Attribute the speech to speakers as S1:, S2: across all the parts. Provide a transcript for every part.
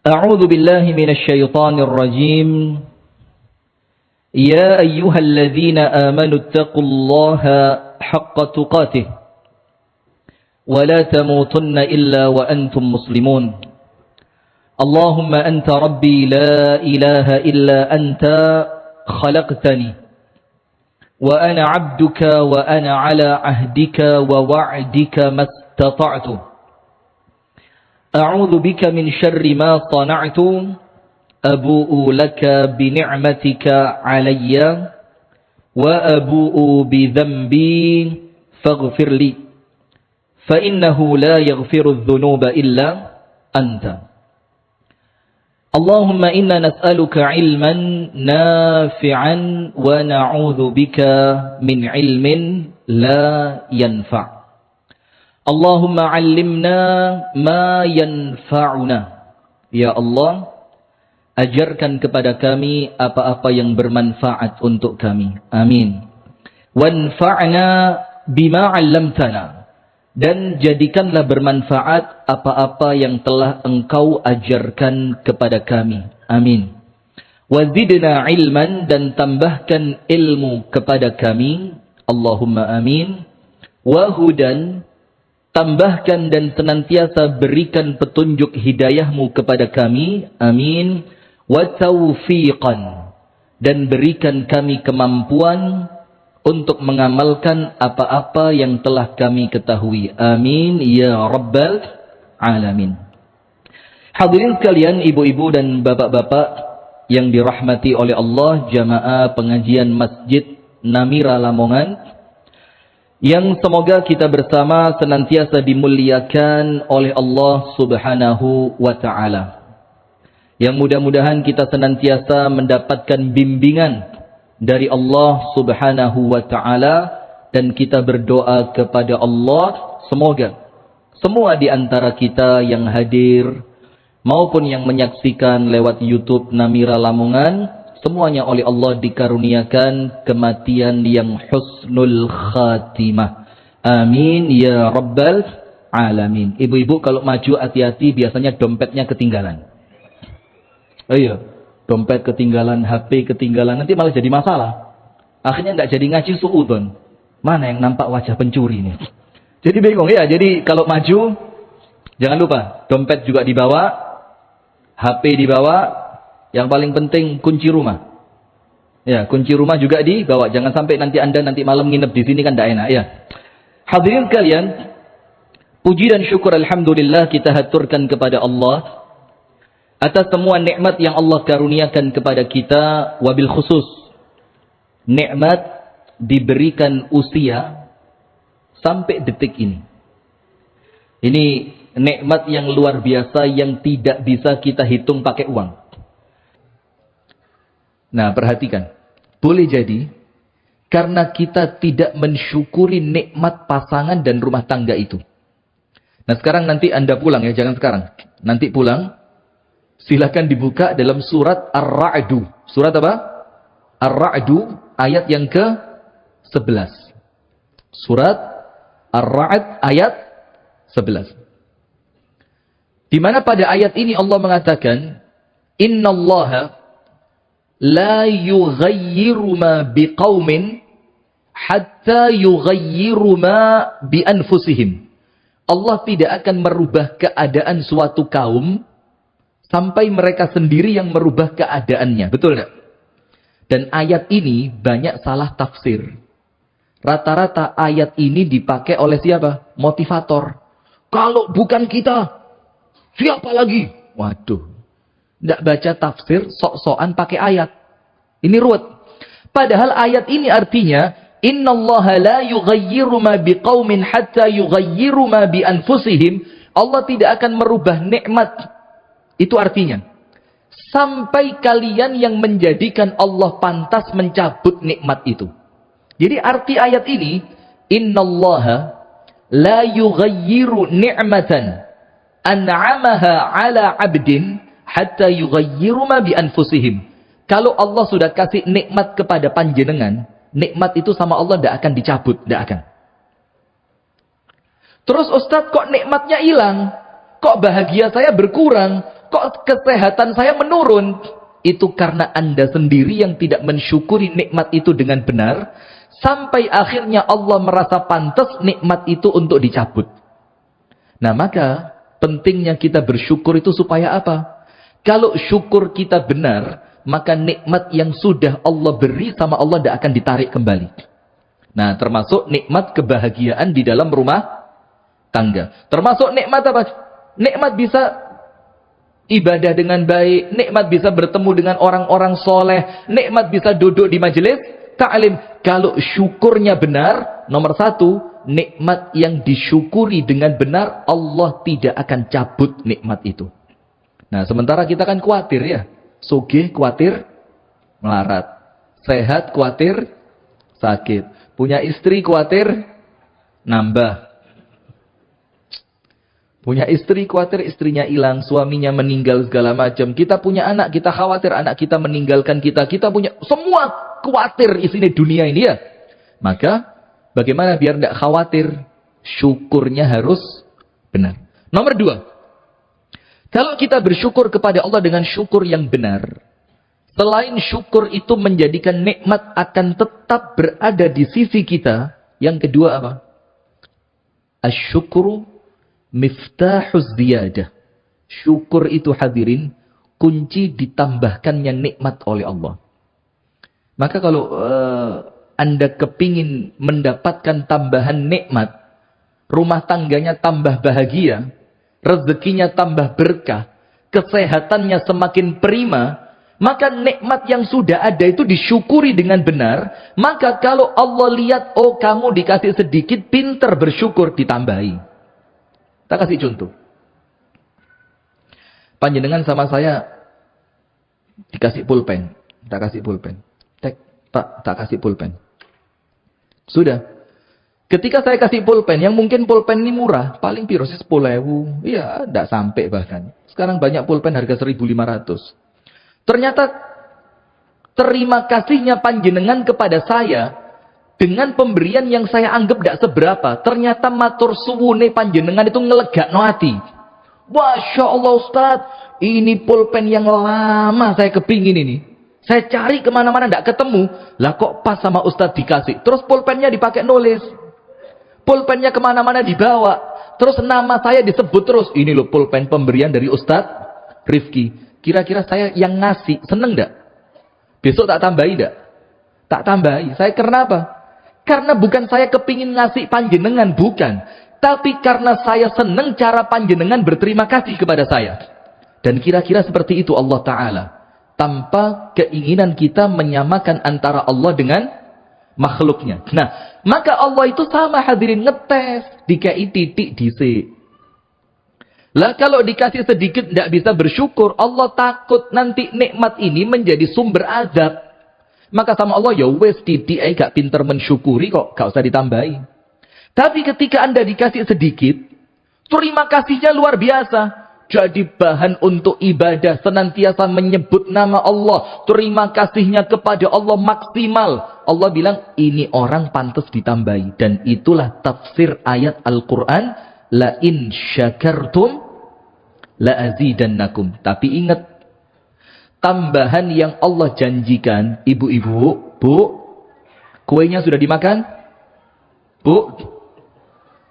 S1: أعوذ بالله من الشيطان الرجيم يا أيها الذين آمنوا اتقوا الله حق تقاته ولا تموتن إلا وأنتم مسلمون اللهم أنت ربي لا إله إلا أنت خلقتني وأنا عبدك وأنا على عهدك ووعدك ما استطعت أعوذ بك من شر ما صنعت أبوء لك بنعمتك علي وأبوء بذنبي فاغفر لي فإنه لا يغفر الذنوب إلا أنت اللهم إنا نسألك علما نافعا ونعوذ بك من علم لا ينفع اللهم علمنا ما yanfa'una. Ya Allah, ajarkan kepada kami apa-apa yang bermanfaat untuk kami. Amin. Wanfa'na bima 'allamtana. Dan jadikanlah bermanfaat apa-apa yang telah Engkau ajarkan kepada kami. Amin. Wazidna ilman, dan tambahkan ilmu kepada kami. Allahumma amin. Wahudan, tambahkan dan senantiasa berikan petunjuk hidayahmu kepada kami. Amin. Wa taufiqan, dan berikan kami kemampuan untuk mengamalkan apa-apa yang telah kami ketahui. Amin ya rabbal alamin. Hadirin sekalian, ibu-ibu dan bapak-bapak yang dirahmati oleh Allah, jamaah pengajian Masjid Namira Lamongan, yang semoga kita bersama senantiasa dimuliakan oleh Allah Subhanahu wa ta'ala. Yang mudah-mudahan kita senantiasa mendapatkan bimbingan dari Allah Subhanahu wa ta'ala, dan kita berdoa kepada Allah semoga semua di antara kita yang hadir maupun yang menyaksikan lewat YouTube Namira Lamongan, semuanya oleh Allah dikaruniakan kematian yang husnul khatimah. Amin ya rabbal alamin. Ibu-ibu kalau maju hati-hati, biasanya dompetnya ketinggalan. Iya, dompet ketinggalan, HP ketinggalan, nanti malah jadi masalah. Akhirnya nggak jadi ngaji suudon. Mana yang nampak wajah pencuri ini? Jadi bingung ya. Jadi kalau maju, jangan lupa dompet juga dibawa, HP dibawa. Yang paling penting kunci rumah. Ya, kunci rumah juga dibawa. Jangan sampai nanti Anda nanti malam nginep di sini, kan tidak enak ya. Hadirin sekalian, puji dan syukur alhamdulillah kita haturkan kepada Allah atas semua nikmat yang Allah karuniakan kepada kita, wabil khusus nikmat diberikan usia sampai detik ini. Ini nikmat yang luar biasa yang tidak bisa kita hitung pakai uang. Nah, perhatikan. Boleh jadi karena kita tidak mensyukuri nikmat pasangan dan rumah tangga itu. Nah, sekarang nanti Anda pulang ya, jangan sekarang. Nanti pulang, silakan dibuka dalam surat Ar-Ra'du. Surat apa? Ar-Ra'du ayat yang ke-11. Surat Ar-Ra'd ayat 11. Di mana pada ayat ini Allah mengatakan, Innallaha la yughayyiru ma biqaumin hatta yughayyiru ma bi anfusihim. Allah tidak akan merubah keadaan suatu kaum sampai mereka sendiri yang merubah keadaannya. Betul enggak? Dan ayat ini banyak salah tafsir. Rata-rata ayat ini dipakai oleh siapa? Motivator. Kalau bukan kita, siapa lagi? Waduh. Tidak baca tafsir, sok-sokan pakai ayat. Ini ruwet. Padahal ayat ini artinya, Innallaha la yughayyiru ma biqaumin hatta yughayyiru ma bi anfusihim. Allah tidak akan merubah nikmat. Itu artinya, sampai kalian yang menjadikan Allah pantas mencabut nikmat itu. Jadi arti ayat ini, Innallaha la yughayyiru ni'matan an'amaha ala abdin hatta yughayyiru ma bi anfusihim. Kalau Allah sudah kasih nikmat kepada panjenengan, nikmat itu sama Allah tidak akan dicabut, tidak akan. Terus Ustadz, kok nikmatnya hilang? Kok bahagia saya berkurang? Kok kesehatan saya menurun? Itu karena Anda sendiri yang tidak mensyukuri nikmat itu dengan benar. Sampai akhirnya Allah merasa pantas nikmat itu untuk dicabut. Nah maka pentingnya kita bersyukur itu supaya apa? Kalau syukur kita benar, maka nikmat yang sudah Allah beri sama Allah tidak akan ditarik kembali. Nah termasuk nikmat kebahagiaan di dalam rumah tangga. Termasuk nikmat apa? Nikmat bisa ibadah dengan baik, nikmat bisa bertemu dengan orang-orang soleh, nikmat bisa duduk di majelis ta'lim. Kalau syukurnya benar, nomor satu, nikmat yang disyukuri dengan benar, Allah tidak akan cabut nikmat itu. Nah, sementara kita kan khawatir ya. Sugih khawatir melarat. Sehat khawatir sakit. Punya istri khawatir nambah. Punya istri khawatir istrinya hilang, suaminya meninggal segala macam. Kita punya anak, kita khawatir anak kita meninggalkan kita. Kita punya semua khawatir isinya dunia ini ya. Maka bagaimana biar tidak khawatir? Syukurnya harus benar. Nomor dua. Kalau kita bersyukur kepada Allah dengan syukur yang benar, selain syukur itu menjadikan nikmat akan tetap berada di sisi kita. Yang kedua apa? Asyukru miftahuz ziyadah. Syukur itu hadirin, kunci ditambahkannya nikmat oleh Allah. Maka kalau Anda kepingin mendapatkan tambahan nikmat, rumah tangganya tambah bahagia, rezekinya tambah berkah, kesehatannya semakin prima, maka nikmat yang sudah ada itu disyukuri dengan benar. Maka kalau Allah lihat, oh kamu dikasih sedikit, pinter bersyukur, ditambahi. Tak kasih contoh. Panjenengan sama saya dikasih pulpen, tak kasih pulpen. Pak, tak kasih pulpen. Sudah. Ketika saya kasih pulpen, yang mungkin pulpen ini murah, paling piro sih 10.000. Iya, tidak sampai bahkan. Sekarang banyak pulpen harga 1.500. Ternyata terima kasihnya panjenengan kepada saya dengan pemberian yang saya anggap tidak seberapa. Ternyata matur suwune panjenengan itu ngelegakno hati. Masya Allah Ustaz, ini pulpen yang lama saya kepingin ini. Saya cari kemana-mana tidak ketemu. Lah kok pas sama Ustaz dikasih. Terus pulpennya dipakai nulis. Pulpennya kemana-mana dibawa. Terus nama saya disebut terus. Ini loh pulpen pemberian dari Ustaz Rifki. Kira-kira saya yang ngasih seneng tidak? Besok tak tambahi tidak? Tak tambahi. Saya karena apa? Karena bukan saya kepingin ngasih panjenengan. Bukan. Tapi karena saya seneng cara panjenengan berterima kasih kepada saya. Dan kira-kira seperti itu Allah Ta'ala. Tanpa keinginan kita menyamakan antara Allah dengan makhluknya. Nah, maka Allah itu sama hadirin ngetes. Dikai titik dhisik. Lah kalau dikasih sedikit tidak bisa bersyukur, Allah takut nanti nikmat ini menjadi sumber azab. Maka sama Allah, ya wes titik gak pinter mensyukuri kok, gak usah ditambahi. Tapi ketika Anda dikasih sedikit, terima kasihnya luar biasa. Jadi bahan untuk ibadah, senantiasa menyebut nama Allah. Terima kasihnya kepada Allah maksimal. Allah bilang, ini orang pantas ditambahi. Dan itulah tafsir ayat Al-Quran. La in syakartum la azidannakum. Tapi ingat, tambahan yang Allah janjikan, ibu-ibu, bu, kuenya sudah dimakan? Bu,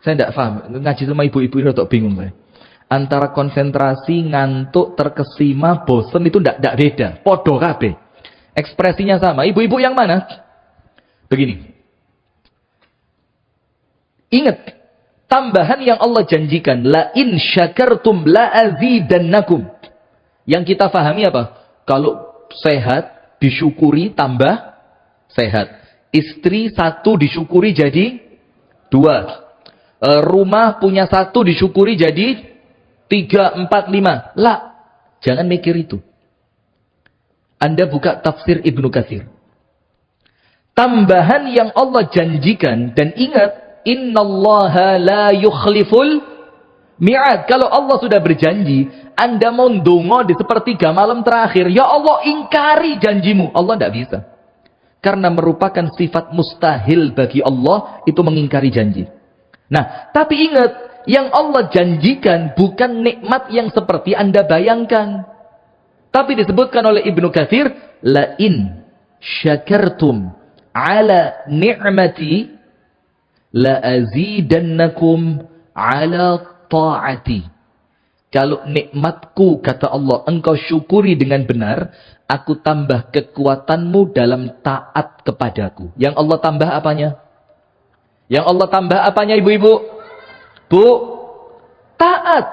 S1: saya tidak paham. Ngaji sama ibu-ibu ini rada bingung saya. Antara konsentrasi, ngantuk, terkesima, bosen itu tidak beda. Podo kabeh. Ekspresinya sama. Ibu-ibu yang mana? Begini. Ingat. Tambahan yang Allah janjikan. La in syakartum la azidannakum. Yang kita pahami apa? Kalau sehat, disyukuri tambah sehat. Istri satu disyukuri jadi 2. Rumah punya 1 disyukuri jadi 3, 4, 5. Lah, jangan mikir itu. Anda buka tafsir Ibnu Katsir. Tambahan yang Allah janjikan, dan ingat, innallaha la yukhliful mi'ad. Kalau Allah sudah berjanji, Anda mau ndonga di sepertiga malam terakhir, ya Allah ingkari janjimu. Allah tidak bisa. Karena merupakan sifat mustahil bagi Allah itu mengingkari janji. Nah, tapi ingat, yang Allah janjikan bukan nikmat yang seperti Anda bayangkan. Tapi disebutkan oleh Ibnu Katsir, la in syakartum ala ni'mati la azidannakum ala ta'ati. Kalau nikmatku, kata Allah, engkau syukuri dengan benar, aku tambah kekuatanmu dalam taat kepadaku. Yang Allah tambah apanya? Yang Allah tambah apanya, ibu-ibu? Bu, taat.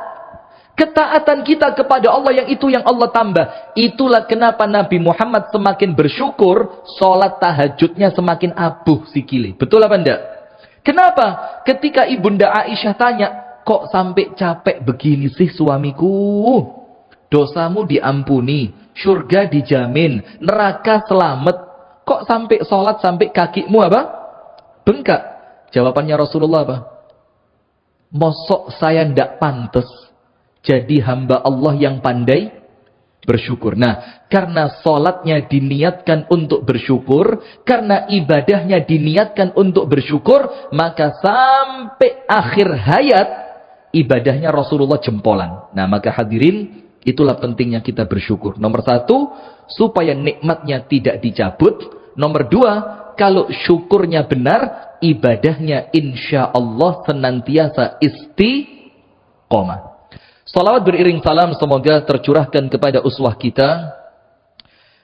S1: Ketaatan kita kepada Allah, yang itu yang Allah tambah. Itulah kenapa Nabi Muhammad semakin bersyukur, sholat tahajudnya semakin abuh sikili. Betul apa enggak? Kenapa? Ketika Ibunda Aisyah tanya, kok sampai capek begini sih suamiku? Dosamu diampuni, surga dijamin, neraka selamat. Kok sampai sholat sampai kakimu apa? Bengkak. Jawabannya Rasulullah apa? Mosok saya ndak pantas jadi hamba Allah yang pandai bersyukur. Nah, karena sholatnya diniatkan untuk bersyukur, karena ibadahnya diniatkan untuk bersyukur, maka sampai akhir hayat ibadahnya Rasulullah jempolan. Nah, maka hadirin, itulah pentingnya kita bersyukur. Nomor satu, supaya nikmatnya tidak dicabut. Nomor dua, kalau syukurnya benar, ibadahnya insya Allah senantiasa istiqomah. Salawat beriring salam semoga tercurahkan kepada uswah kita,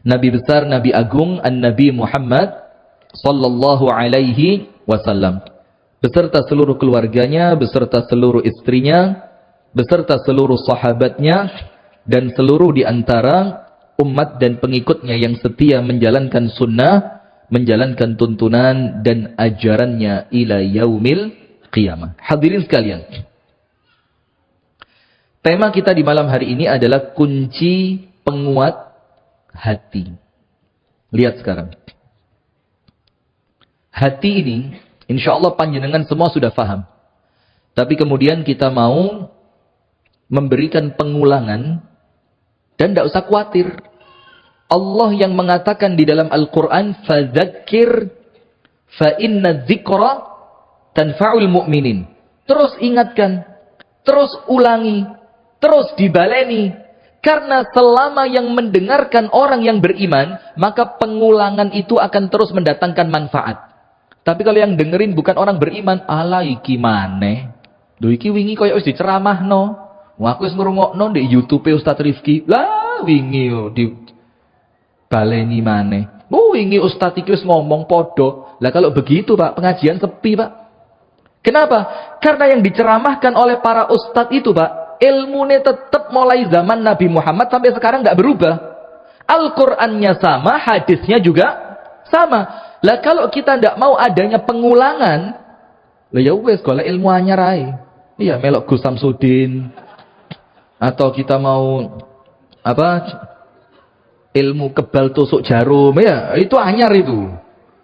S1: Nabi besar, Nabi agung, An-Nabi Muhammad sallallahu alaihi wasallam, beserta seluruh keluarganya, beserta seluruh istrinya, beserta seluruh sahabatnya, dan seluruh di antara umat dan pengikutnya yang setia menjalankan sunnah, menjalankan tuntunan dan ajarannya ila yaumil qiyamah. Hadirin sekalian, tema kita di malam hari ini adalah kunci penguat hati. Lihat sekarang. Hati ini, insya Allah panjenengan semua sudah paham. Tapi kemudian kita mau memberikan pengulangan dan tidak usah khawatir. Allah yang mengatakan di dalam Al-Quran, fadzakir fa inna dzikra tanfa'ul mu'minin. Terus ingatkan, terus ulangi, terus dibaleni. Karena selama yang mendengarkan orang yang beriman, maka pengulangan itu akan terus mendatangkan manfaat. Tapi kalau yang dengerin bukan orang beriman, ala iki maneh. Lho iki wingi koyo wis diceramahno. Wah aku wis ngrungokno di YouTube Ustaz Rifki. Lah wingi yo di baleni maneh. Wingi Ustaz iki wis ngomong podo. Lah kalau begitu Pak, pengajian sepi Pak. Kenapa? Karena yang diceramahkan oleh para ustadz itu Pak, ilmunya tetap mulai zaman Nabi Muhammad sampai sekarang nggak berubah. Al-Qur'annya sama, hadisnya juga sama. Lah kalau kita tidak mau adanya pengulangan, lah ya wes golek ilmu anyar ae. Iya, melok Gus Samsudin. Atau kita mau apa? Ilmu kebal tusuk jarum, ya itu anyar itu.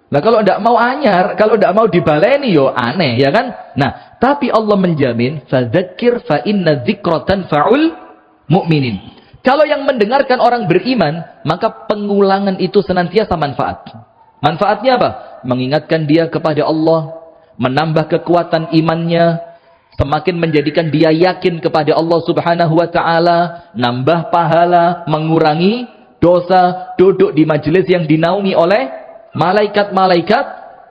S1: Nah kalau tidak mau anyar, kalau tidak mau dibaleni yo aneh, ya kan? Nah, tapi Allah menjamin, fadzakir fa inna dzikra tanfa'ul mu'minin. Kalau yang mendengarkan orang beriman, maka pengulangan itu senantiasa manfaat. Manfaatnya apa? Mengingatkan dia kepada Allah, menambah kekuatan imannya, semakin menjadikan dia yakin kepada Allah Subhanahu wa taala, nambah pahala, mengurangi dosa, duduk di majelis yang dinaungi oleh malaikat-malaikat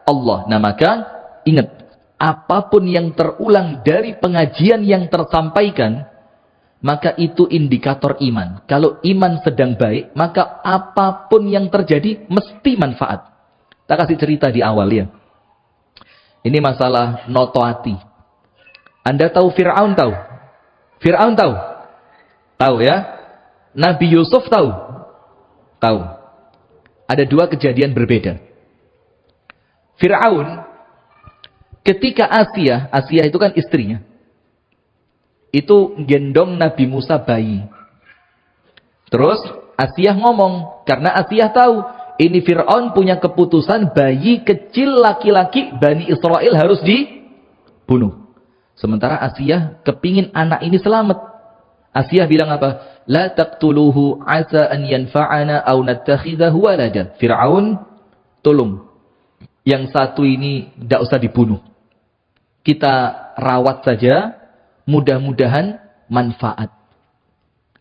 S1: Allah. Nah maka ingat, apapun yang terulang dari pengajian yang tersampaikan, maka itu indikator iman. Kalau iman sedang baik, maka apapun yang terjadi mesti manfaat. Kita kasih cerita di awal ya. Ini masalah noto hati. Anda tahu Fir'aun tahu? Fir'aun tahu? Tahu ya? Nabi Yusuf tahu? Tahu. Ada dua kejadian berbeda. Fir'aun, ketika Asia itu kan istrinya, itu gendong Nabi Musa bayi. Terus Asia ngomong, karena Asia tahu, ini Fir'aun punya keputusan bayi kecil laki-laki Bani Israel harus dibunuh. Sementara Asia kepingin anak ini selamat. Asia bilang apa? La taqtuluhu asa an yanfa'ana aw nattakhidahu walada. Fir'aun, tolong. Yang satu ini tidak usah dibunuh. Kita rawat saja. mudah-mudahan manfaat.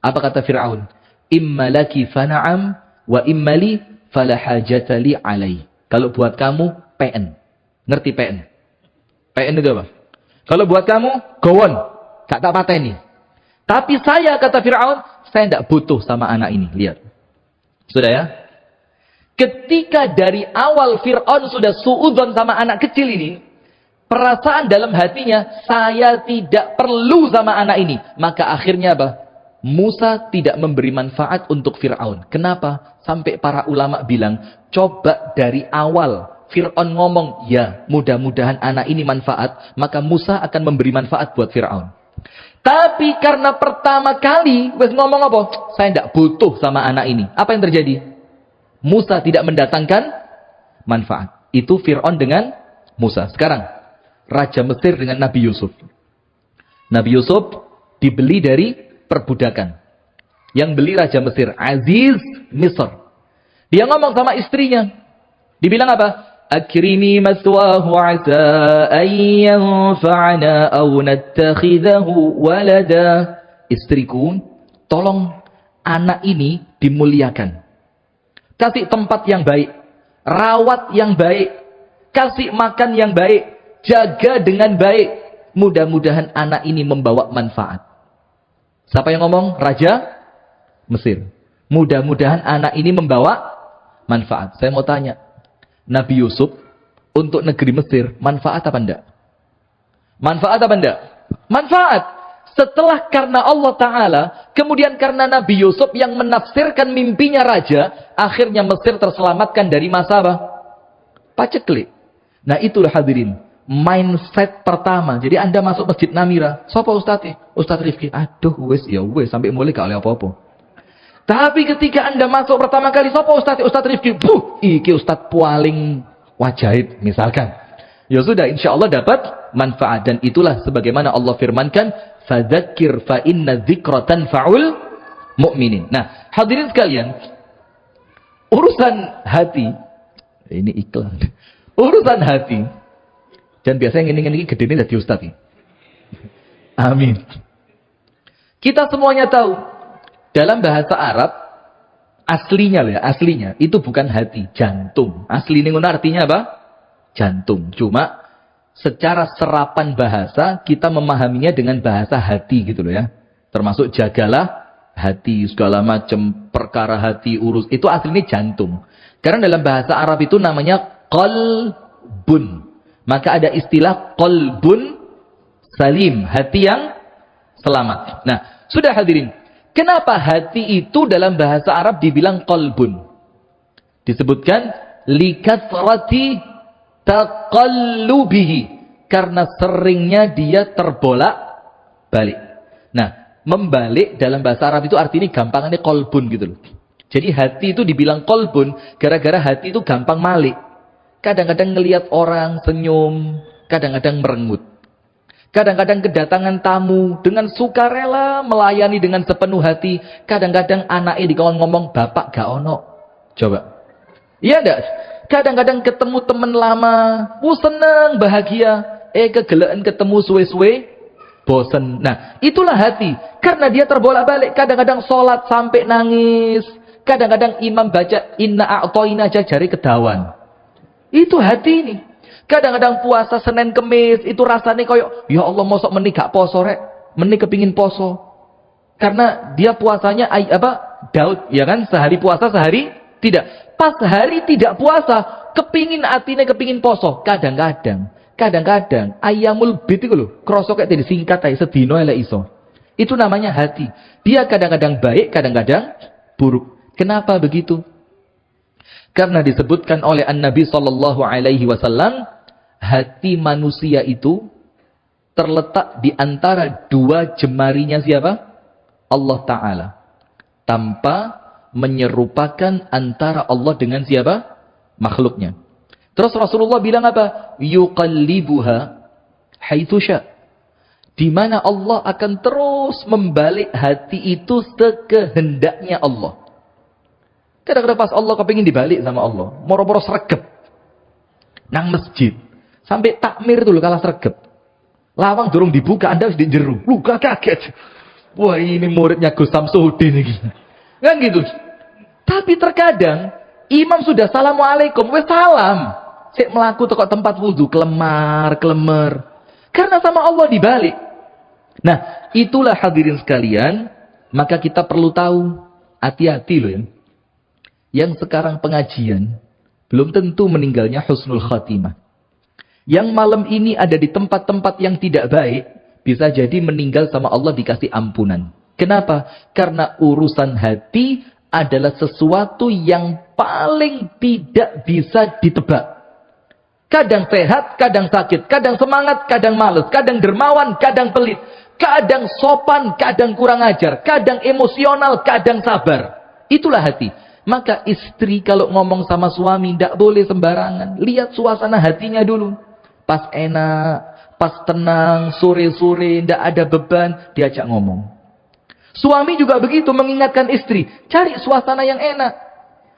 S1: Apa kata Fir'aun? Imma laki fana'am wa imma li falahajata li alai. Kalau buat kamu, PN. Ngerti PN? PN itu apa? Kalau buat kamu, gowon. Gak tak pateni. Tapi saya, kata Fir'aun, saya tidak butuh sama anak ini. Lihat. Sudah ya? Ketika dari awal Fir'aun sudah suudzon sama anak kecil ini, perasaan dalam hatinya, saya tidak perlu sama anak ini. Maka akhirnya apa? Musa tidak memberi manfaat untuk Fir'aun. Kenapa? Sampai para ulama bilang, coba dari awal Fir'aun ngomong, ya mudah-mudahan anak ini manfaat, maka Musa akan memberi manfaat buat Fir'aun. Tapi karena pertama kali wes ngomong apa? Saya tidak butuh sama anak ini. Apa yang terjadi? Musa tidak mendatangkan manfaat. Itu Fir'aun dengan Musa. Sekarang, Raja Mesir dengan Nabi Yusuf. Nabi Yusuf dibeli dari perbudakan. Yang beli Raja Mesir, Aziz Misr. Dia ngomong sama istrinya. Dibilang apa? Akrimi maswahu asa ayyanfa'ana aw nattakhidahu walada. Istriku, tolong anak ini dimuliakan. Kasih tempat yang baik, rawat yang baik, kasih makan yang baik, jaga dengan baik. Mudah-mudahan anak ini membawa manfaat. Siapa yang ngomong? Raja Mesir. Mudah-mudahan anak ini membawa manfaat. Saya mau tanya, Nabi Yusuf untuk negeri Mesir manfaat apa enggak? Manfaat apa enggak? Manfaat. Setelah karena Allah Ta'ala, kemudian karena Nabi Yusuf yang menafsirkan mimpinya raja, akhirnya Mesir terselamatkan dari masa apa? Paceklik. Nah itulah hadirin, mindset pertama. Jadi Anda masuk Masjid Namira, siapa Ustadz? Ustadz Rifki. Aduh wes ya wes sampai mulai gak oleh apa-apa. Tapi ketika Anda masuk pertama kali, siapa Ustadz? Ustadz Rifki. Iki Ustadz paling wajahid misalkan. Ya sudah, insya Allah dapat manfaat. Dan itulah sebagaimana Allah firmankan, fadzakir fa inna dzikra tanfa'ul mu'minin. Nah, hadirin sekalian, urusan hati, ini iklan. Urusan hati, dan biasanya ini gede ini dari Ustaz. Amin. Kita semuanya tahu, dalam bahasa Arab, aslinya loh ya, aslinya, itu bukan hati, jantung. Asli ini artinya apa? Jantung. Cuma, secara serapan bahasa, kita memahaminya dengan bahasa hati gitu loh ya. Termasuk jagalah hati, segala macam perkara hati, urus. Itu aslinya jantung. Karena dalam bahasa Arab itu namanya qalbun. Maka ada istilah qalbun salim. Hati yang selamat. Nah, sudah hadirin. Kenapa hati itu dalam bahasa Arab dibilang qalbun? Disebutkan likathrati taqallubihi, karena seringnya dia terbolak balik. Nah, membalik dalam bahasa Arab itu artinya gampangannya kolbun gitu loh. Jadi hati itu dibilang kolbun gara-gara hati itu gampang malik. Kadang-kadang ngelihat orang senyum, kadang-kadang merengut. Kadang-kadang kedatangan tamu dengan sukarela melayani dengan sepenuh hati. Kadang-kadang anaknya dikawan ngomong, bapak gak ono. Coba. Iya enggak? Kadang-kadang ketemu teman lama, seneng, bahagia. Kegelean ketemu suwe-suwe, bosen. Nah, itulah hati. Karena dia terbolak-balik. Kadang-kadang sholat sampai nangis. Kadang-kadang imam baca, inna a'toina aja jari kedawan. Itu hati ini. Kadang-kadang puasa Senin Kemis, itu rasanya koyok, ya Allah mosok meni gak poso rek. Meni kepingin poso. Karena dia puasanya, Daud, ya kan? Sehari puasa, sehari tidak. Pas hari tidak puasa, kepingin atine kepingin poso. Kadang-kadang ayamul bid itu loh, krosok kayak tadi singkat aja sedino elek iso. Itu namanya hati. Dia kadang-kadang baik, kadang-kadang buruk. Kenapa begitu? Karena disebutkan oleh An-Nabi sallallahu alaihi wasallam, hati manusia itu terletak di antara dua jemarinya siapa? Allah Ta'ala. Tanpa menyerupakan antara Allah dengan siapa? Makhluknya. Terus Rasulullah bilang apa? Yuqallibuha haitsu sya'. Di mana Allah akan terus membalik hati itu sekehendaknya Allah. Kadang-kadang pas Allah kepingin dibalik sama Allah, moro-moro sregep nang masjid. Sampai takmir dulu kalah sregep.
S2: Lawang durung dibuka, Anda harus di jero. Luka kaget. Wah, ini muridnya Gus Samsudin ini. Kan gitu. Tapi terkadang imam sudah assalamualaikum, wes salam. Sik melaku teko tempat wudu kelemar. Karena sama Allah dibalik. Nah, itulah hadirin sekalian, maka kita perlu tahu, hati-hati loh ya. Yang sekarang pengajian belum tentu meninggalnya husnul khatimah. Yang malam ini ada di tempat-tempat yang tidak baik, bisa jadi meninggal sama Allah dikasih ampunan. Kenapa? Karena urusan hati adalah sesuatu yang paling tidak bisa ditebak. Kadang sehat, kadang sakit, kadang semangat, kadang males, kadang dermawan, kadang pelit, kadang sopan, kadang kurang ajar, kadang emosional, kadang sabar. Itulah hati. Maka istri kalau ngomong sama suami tidak boleh sembarangan. Lihat suasana hatinya dulu. Pas enak, pas tenang, sore-sore, tidak ada beban, diajak ngomong. Suami juga begitu mengingatkan istri, cari suasana yang enak.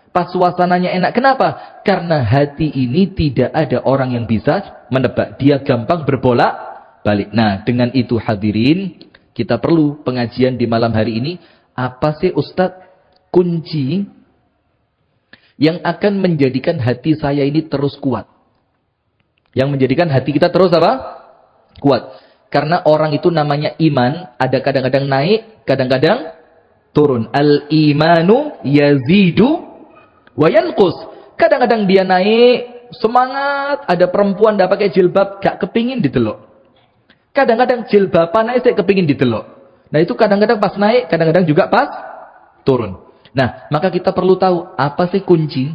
S2: Pas suasananya enak, kenapa? Karena hati ini tidak ada orang yang bisa menebak. Dia gampang berbolak balik. Nah, dengan itu hadirin, kita perlu pengajian di malam hari ini. Apa sih Ustadz kunci yang akan menjadikan hati saya ini terus kuat? Yang menjadikan hati kita terus apa? Kuat. Karena orang itu namanya iman, ada kadang-kadang naik, kadang-kadang turun. Al-imanu yazidu wa yanqus. Kadang-kadang dia naik, semangat, ada perempuan dah pakai jilbab, gak kepingin ditelok. Kadang-kadang jilbaban naik, saya kepingin ditelok. Nah itu kadang-kadang pas naik, kadang-kadang juga pas turun. Nah, maka kita perlu tahu, apa sih kunci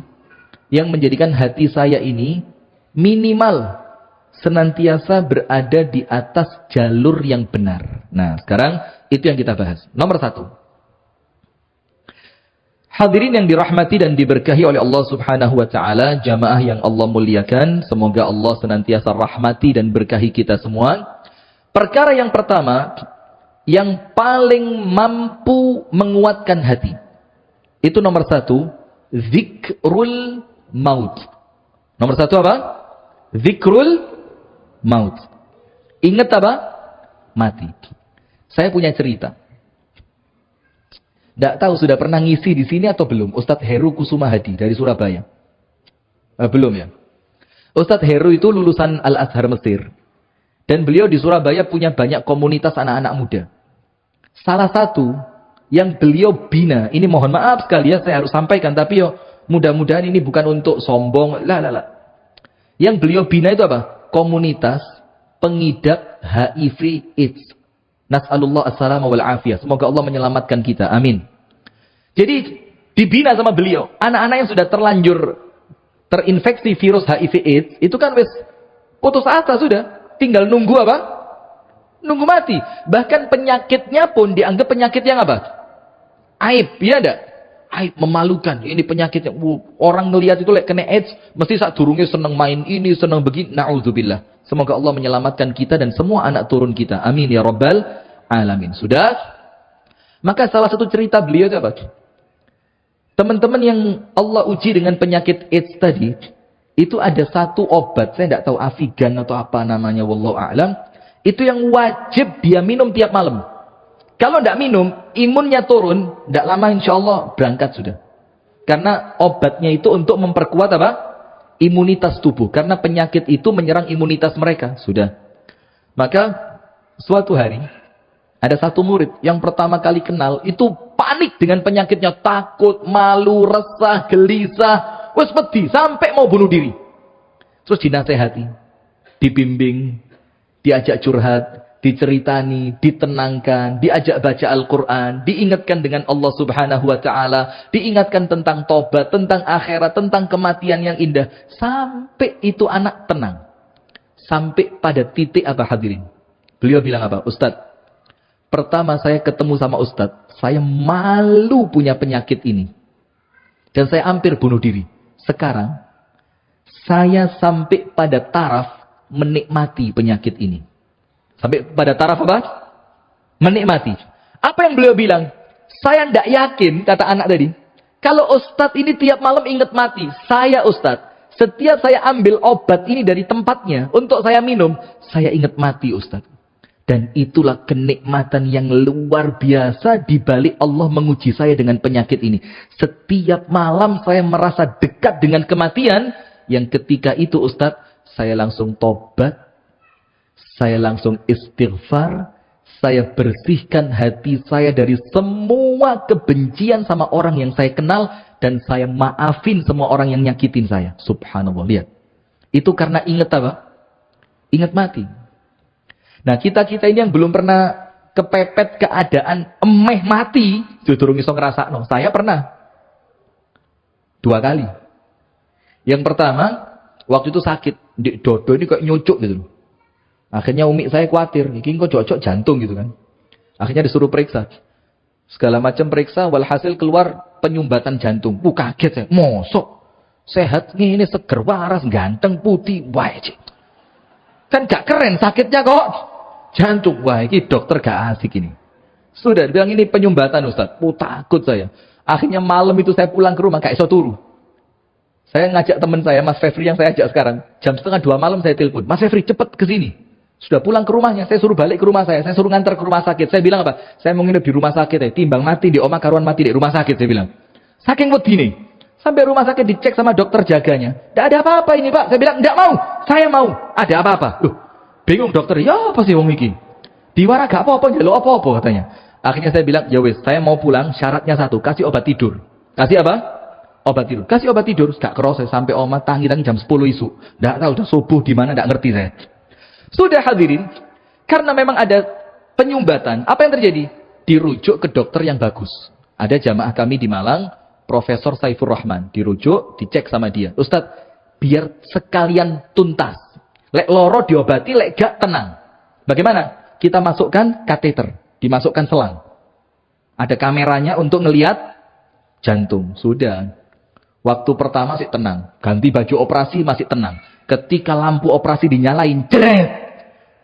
S2: yang menjadikan hati saya ini minimal senantiasa berada di atas jalur yang benar. Nah, sekarang itu yang kita bahas. Nomor 1. Hadirin yang dirahmati dan diberkahi oleh Allah Subhanahu wa taala, jamaah yang Allah muliakan, semoga Allah senantiasa rahmati dan berkahi kita semua. Perkara yang pertama yang paling mampu menguatkan hati. Itu nomor 1, zikrul maut. Nomor 1 apa? Zikrul maut. Ingat apa? Mati. Saya punya cerita. Tidak tahu sudah pernah ngisi di sini atau belum. Ustadz Heru Kusuma Hadi dari Surabaya. Belum ya. Ustadz Heru itu lulusan Al-Azhar Mesir. Dan beliau di Surabaya punya banyak komunitas anak-anak muda. Salah satu yang beliau bina, ini mohon maaf sekali ya saya harus sampaikan, tapi yo mudah-mudahan ini bukan untuk sombong. Yang beliau bina itu apa? Komunitas pengidap HIV AIDS. Nas'alullah as-salama wal afiyah. Semoga Allah menyelamatkan kita. Amin. Jadi dibina sama beliau. Anak-anak yang sudah terlanjur terinfeksi virus HIV AIDS, itu kan wis putus asa sudah. Tinggal nunggu apa? Nunggu mati. Bahkan penyakitnya pun dianggap penyakit yang apa? Aib. Iya enggak? Aib, memalukan. Ini penyakitnya. Orang ngelihat itu kena AIDS, mesti saat durungnya senang main ini, senang begini. Na'udzubillah. Semoga Allah menyelamatkan kita dan semua anak turun kita. Amin ya rabbal alamin. Sudah? Maka salah satu cerita beliau itu apa? Teman-teman yang Allah uji dengan penyakit AIDS tadi, itu ada satu obat, saya tidak tahu Avigan atau apa namanya, wallahu a'lam. Itu yang wajib dia minum tiap malam. Kalau tidak minum, imunnya turun, tidak lama insya Allah berangkat sudah. Karena obatnya itu untuk memperkuat apa? Imunitas tubuh. Karena penyakit itu menyerang imunitas mereka. Sudah. Maka suatu hari, ada satu murid yang pertama kali kenal, itu panik dengan penyakitnya. Takut, malu, resah, gelisah. Wes wedi, sampai mau bunuh diri. Terus dinasehati, dibimbing, diajak curhat, diceritani, ditenangkan, diajak baca Al-Quran, diingatkan dengan Allah Subhanahu wa ta'ala, diingatkan tentang tobat, tentang akhirat, tentang kematian yang indah. Sampai itu anak tenang. Sampai pada titik apa hadirin? Beliau bilang apa? Ustadz, pertama saya ketemu sama Ustadz, saya malu punya penyakit ini. Dan saya hampir bunuh diri. Sekarang, saya sampai pada taraf menikmati penyakit ini. Sampai pada taraf apa? Menikmati. Apa yang beliau bilang? Saya tidak yakin, kata anak tadi, kalau Ustadz ini tiap malam ingat mati. Saya Ustadz, setiap saya ambil obat ini dari tempatnya, untuk saya minum, saya ingat mati Ustadz. Dan itulah kenikmatan yang luar biasa di balik Allah menguji saya dengan penyakit ini. Setiap malam saya merasa dekat dengan kematian. Yang ketika itu Ustadz, saya langsung tobat. Saya langsung istighfar. Saya bersihkan hati saya dari semua kebencian sama orang yang saya kenal. Dan saya maafin semua orang yang nyakitin saya. Subhanallah, lihat. Itu karena ingat apa? Ingat mati. Nah, kita-kita ini yang belum pernah kepepet keadaan emeh mati, durung iso ngrasakno. Saya pernah 2 kali. Yang pertama, waktu itu sakit, di dodo ini kayak nyucuk gitu. Akhirnya umi saya khawatir, iki kok cocok jantung gitu kan. Akhirnya disuruh periksa. Segala macam periksa, walhasil keluar penyumbatan jantung. Kaget saya. Mosok sehat ngene, seger waras, ganteng, putih, wae. Kan gak keren sakitnya kok. Jantung, wah ini dokter gak asik ini. Sudah bilang ini penyumbatan Ustaz. Takut saya. Akhirnya malam itu saya pulang ke rumah gak iso turu. Saya ngajak teman saya, Mas Febri yang saya ajak sekarang. Jam 1:30 malam saya telepon. Mas Febri cepet ke sini. Sudah pulang ke rumahnya, saya suruh balik ke rumah saya. Saya suruh ngantar ke rumah sakit. Saya bilang apa? Saya mau nginep di rumah sakit ya. Timbang mati di oma karuan mati di rumah sakit, saya bilang. Saking wedine. Sampai rumah sakit dicek sama dokter jaganya. Tidak ada apa-apa ini Pak. Saya bilang, tidak mau. Saya mau. Ada apa-apa. Loh, bingung dokter. Ya apa sih wong iki? Diwara gak apa-apa, njaluk apa-apa katanya. Akhirnya saya bilang, ya wis, saya mau pulang, syaratnya satu, kasih obat tidur. Kasih apa? Obat tidur. Kasih obat tidur. Gak keros saya sampai oma tangi-tangi jam 10 isu. Tidak tahu udah subuh di mana, tidak ngerti saya. Sudah hadirin, karena memang ada penyumbatan. Apa yang terjadi? Dirujuk ke dokter yang bagus. Ada jamaah kami di Malang, Profesor Saifur Rahman. Dirujuk, dicek sama dia. Ustadz, biar sekalian tuntas. Lek loro diobati, lek gak tenang. Bagaimana? Kita masukkan kateter. Dimasukkan selang. Ada kameranya untuk ngelihat jantung. Sudah. Waktu pertama masih tenang. Ganti baju operasi masih tenang. Ketika lampu operasi dinyalain, jeret.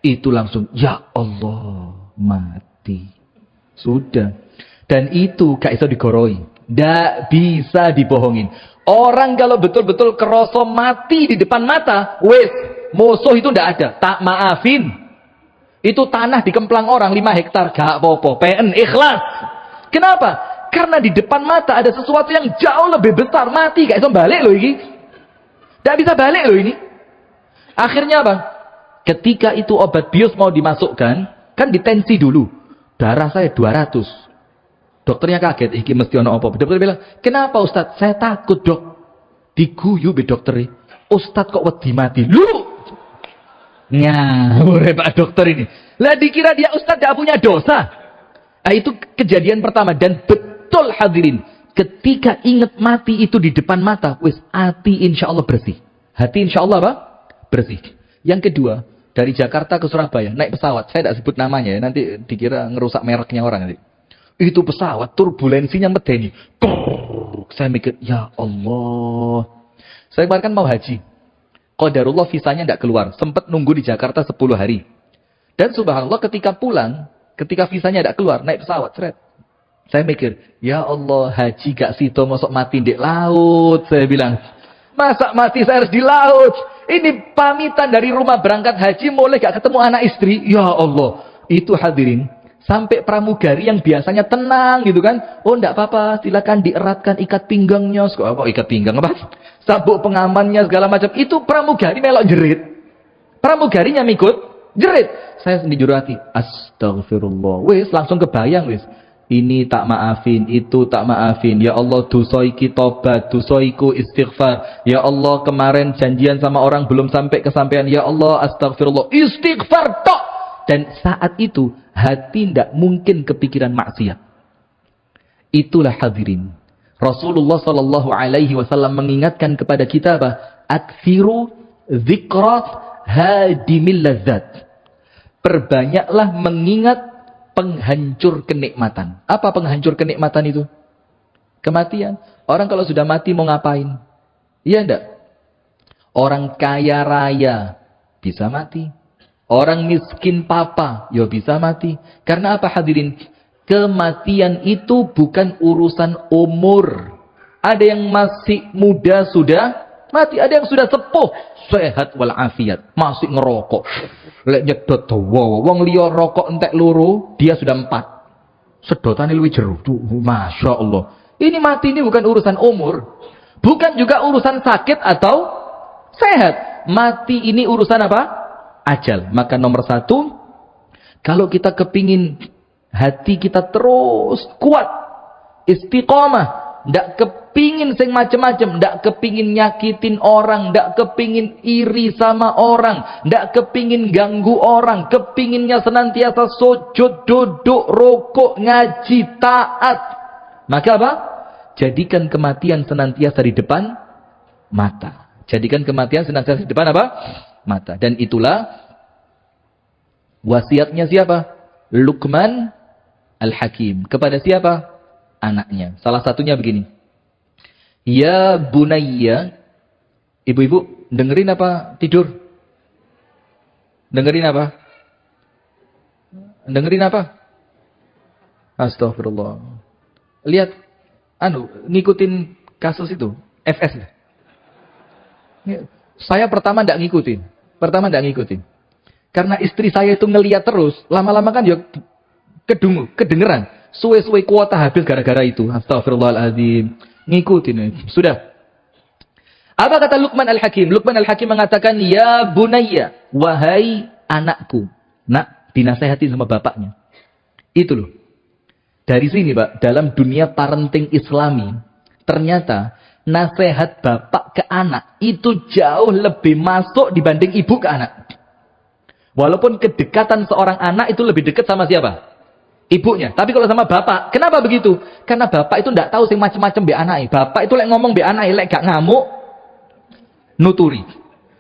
S2: Itu langsung, ya Allah, mati. Sudah. Dan itu gak bisa digoroi. Gak bisa dibohongin. Orang kalau betul-betul keroso mati di depan mata, wes, musuh itu ndak ada. Tak maafin. Itu tanah di kemplang orang 5 hektar, gak apa-apa. PN ikhlas. Kenapa? Karena di depan mata ada sesuatu yang jauh lebih besar. Mati gak bisa balik loh ini. Gak bisa balik loh ini. Akhirnya apa? Ketika itu obat bius mau dimasukkan, kan ditensi dulu. Darah saya 200. Dokternya kaget, iki mesti ono apa. Dokter bilang, kenapa Ustadz? Saya takut dok. Diguyu be dokter. Ustadz kok wedi mati? Lu! Ngawur Pak dokter ini. Lah dikira dia Ustadz gak punya dosa. Nah, itu kejadian pertama. Dan betul hadirin. Ketika ingat mati itu di depan mata. Wis, hati insya Allah bersih. Hati insya Allah apa? Bersih. Yang kedua, dari Jakarta ke Surabaya, naik pesawat. Saya tidak sebut namanya ya, nanti dikira ngerusak mereknya orang nanti. Itu pesawat, turbulensinya medeni. Saya mikir, ya Allah. Saya kemarin kan mau haji. Qadarullah visanya tidak keluar. Sempat nunggu di Jakarta 10 hari. Dan subhanallah ketika pulang, ketika visanya tidak keluar, naik pesawat. Seret. Saya mikir, ya Allah, haji gak situ, masuk mati di laut. Saya bilang, masa mati saya harus di laut? Ini pamitan dari rumah berangkat haji, mulai gak ketemu anak istri. Ya Allah. Itu hadirin. Sampai pramugari yang biasanya tenang gitu kan. Oh enggak apa-apa, silakan dieratkan ikat pinggangnya. Apa ikat pinggang apa? Sabuk pengamannya segala macam. Itu pramugari melok jerit. Pramugarinya mikut jerit. Saya sendiri juru hati. Astagfirullah. Wis langsung kebayang wis. Ini tak maafin, itu tak maafin. Ya Allah, dosoiki tobat, dosoiku istighfar. Ya Allah, kemarin janjian sama orang belum sampai kesampaian. Ya Allah, astagfirullah. Istighfar tok. Dan saat itu, hati tidak mungkin kepikiran maksiat. Itulah hadirin. Rasulullah SAW mengingatkan kepada kita apa? Akthiru dzikrat hadimil ladzat. Perbanyaklah mengingat penghancur kenikmatan. Apa penghancur kenikmatan itu? Kematian. Orang kalau sudah mati mau ngapain? Iya enggak? Orang kaya raya bisa mati. Orang miskin papa ya bisa mati. Karena apa hadirin? Kematian itu bukan urusan umur. Ada yang masih muda sudah Mati. Ada yang sudah sepuh, sehat walafiat, masih ngerokok. Lek nyedot dawa, wong liya rokok entek loro, dia sudah 4. Sedotane luwih jero. Masya Allah. Ini mati ini bukan urusan umur. Bukan juga urusan sakit atau sehat. Mati ini urusan apa? Ajal. Maka nomor 1, kalau kita kepingin hati kita terus kuat, istiqomah, ndak kepingin sing macem-macem, ndak kepingin nyakitin orang, ndak kepingin iri sama orang, ndak kepingin ganggu orang, kepinginnya senantiasa sujud, duduk, rokok, ngaji, taat. Maka apa? Jadikan kematian senantiasa di depan mata. Jadikan kematian senantiasa di depan apa? Mata. Dan itulah wasiatnya siapa? Luqman Al-Hakim. Kepada siapa? Anaknya. Salah satunya begini. Ya bunayya. Ibu-ibu, dengerin apa tidur? Dengerin apa? Dengerin apa? Astagfirullah. Lihat. Ngikutin kasus itu. FS. Saya pertama ndak ngikutin. Karena istri saya itu ngeliat terus. Lama-lama kan ya kedengeran. Suwe-suwe kuota habis gara-gara itu. Astagfirullahaladzim. Ngikutin. Sudah. Apa kata Luqman Al-Hakim? Luqman Al-Hakim mengatakan, ya bunayya, wahai anakku. Nak, dinasehati sama bapaknya. Itu loh. Dari sini Pak, dalam dunia parenting Islami, ternyata nasihat bapak ke anak itu jauh lebih masuk dibanding ibu ke anak. Walaupun kedekatan seorang anak itu lebih dekat sama siapa? Ibunya. Tapi kalau sama bapak, kenapa begitu? Karena bapak itu tidak tahu sing macam-macam be anake. Bapak itu lek ngomong be anake, lek gak ngamuk, nuturi.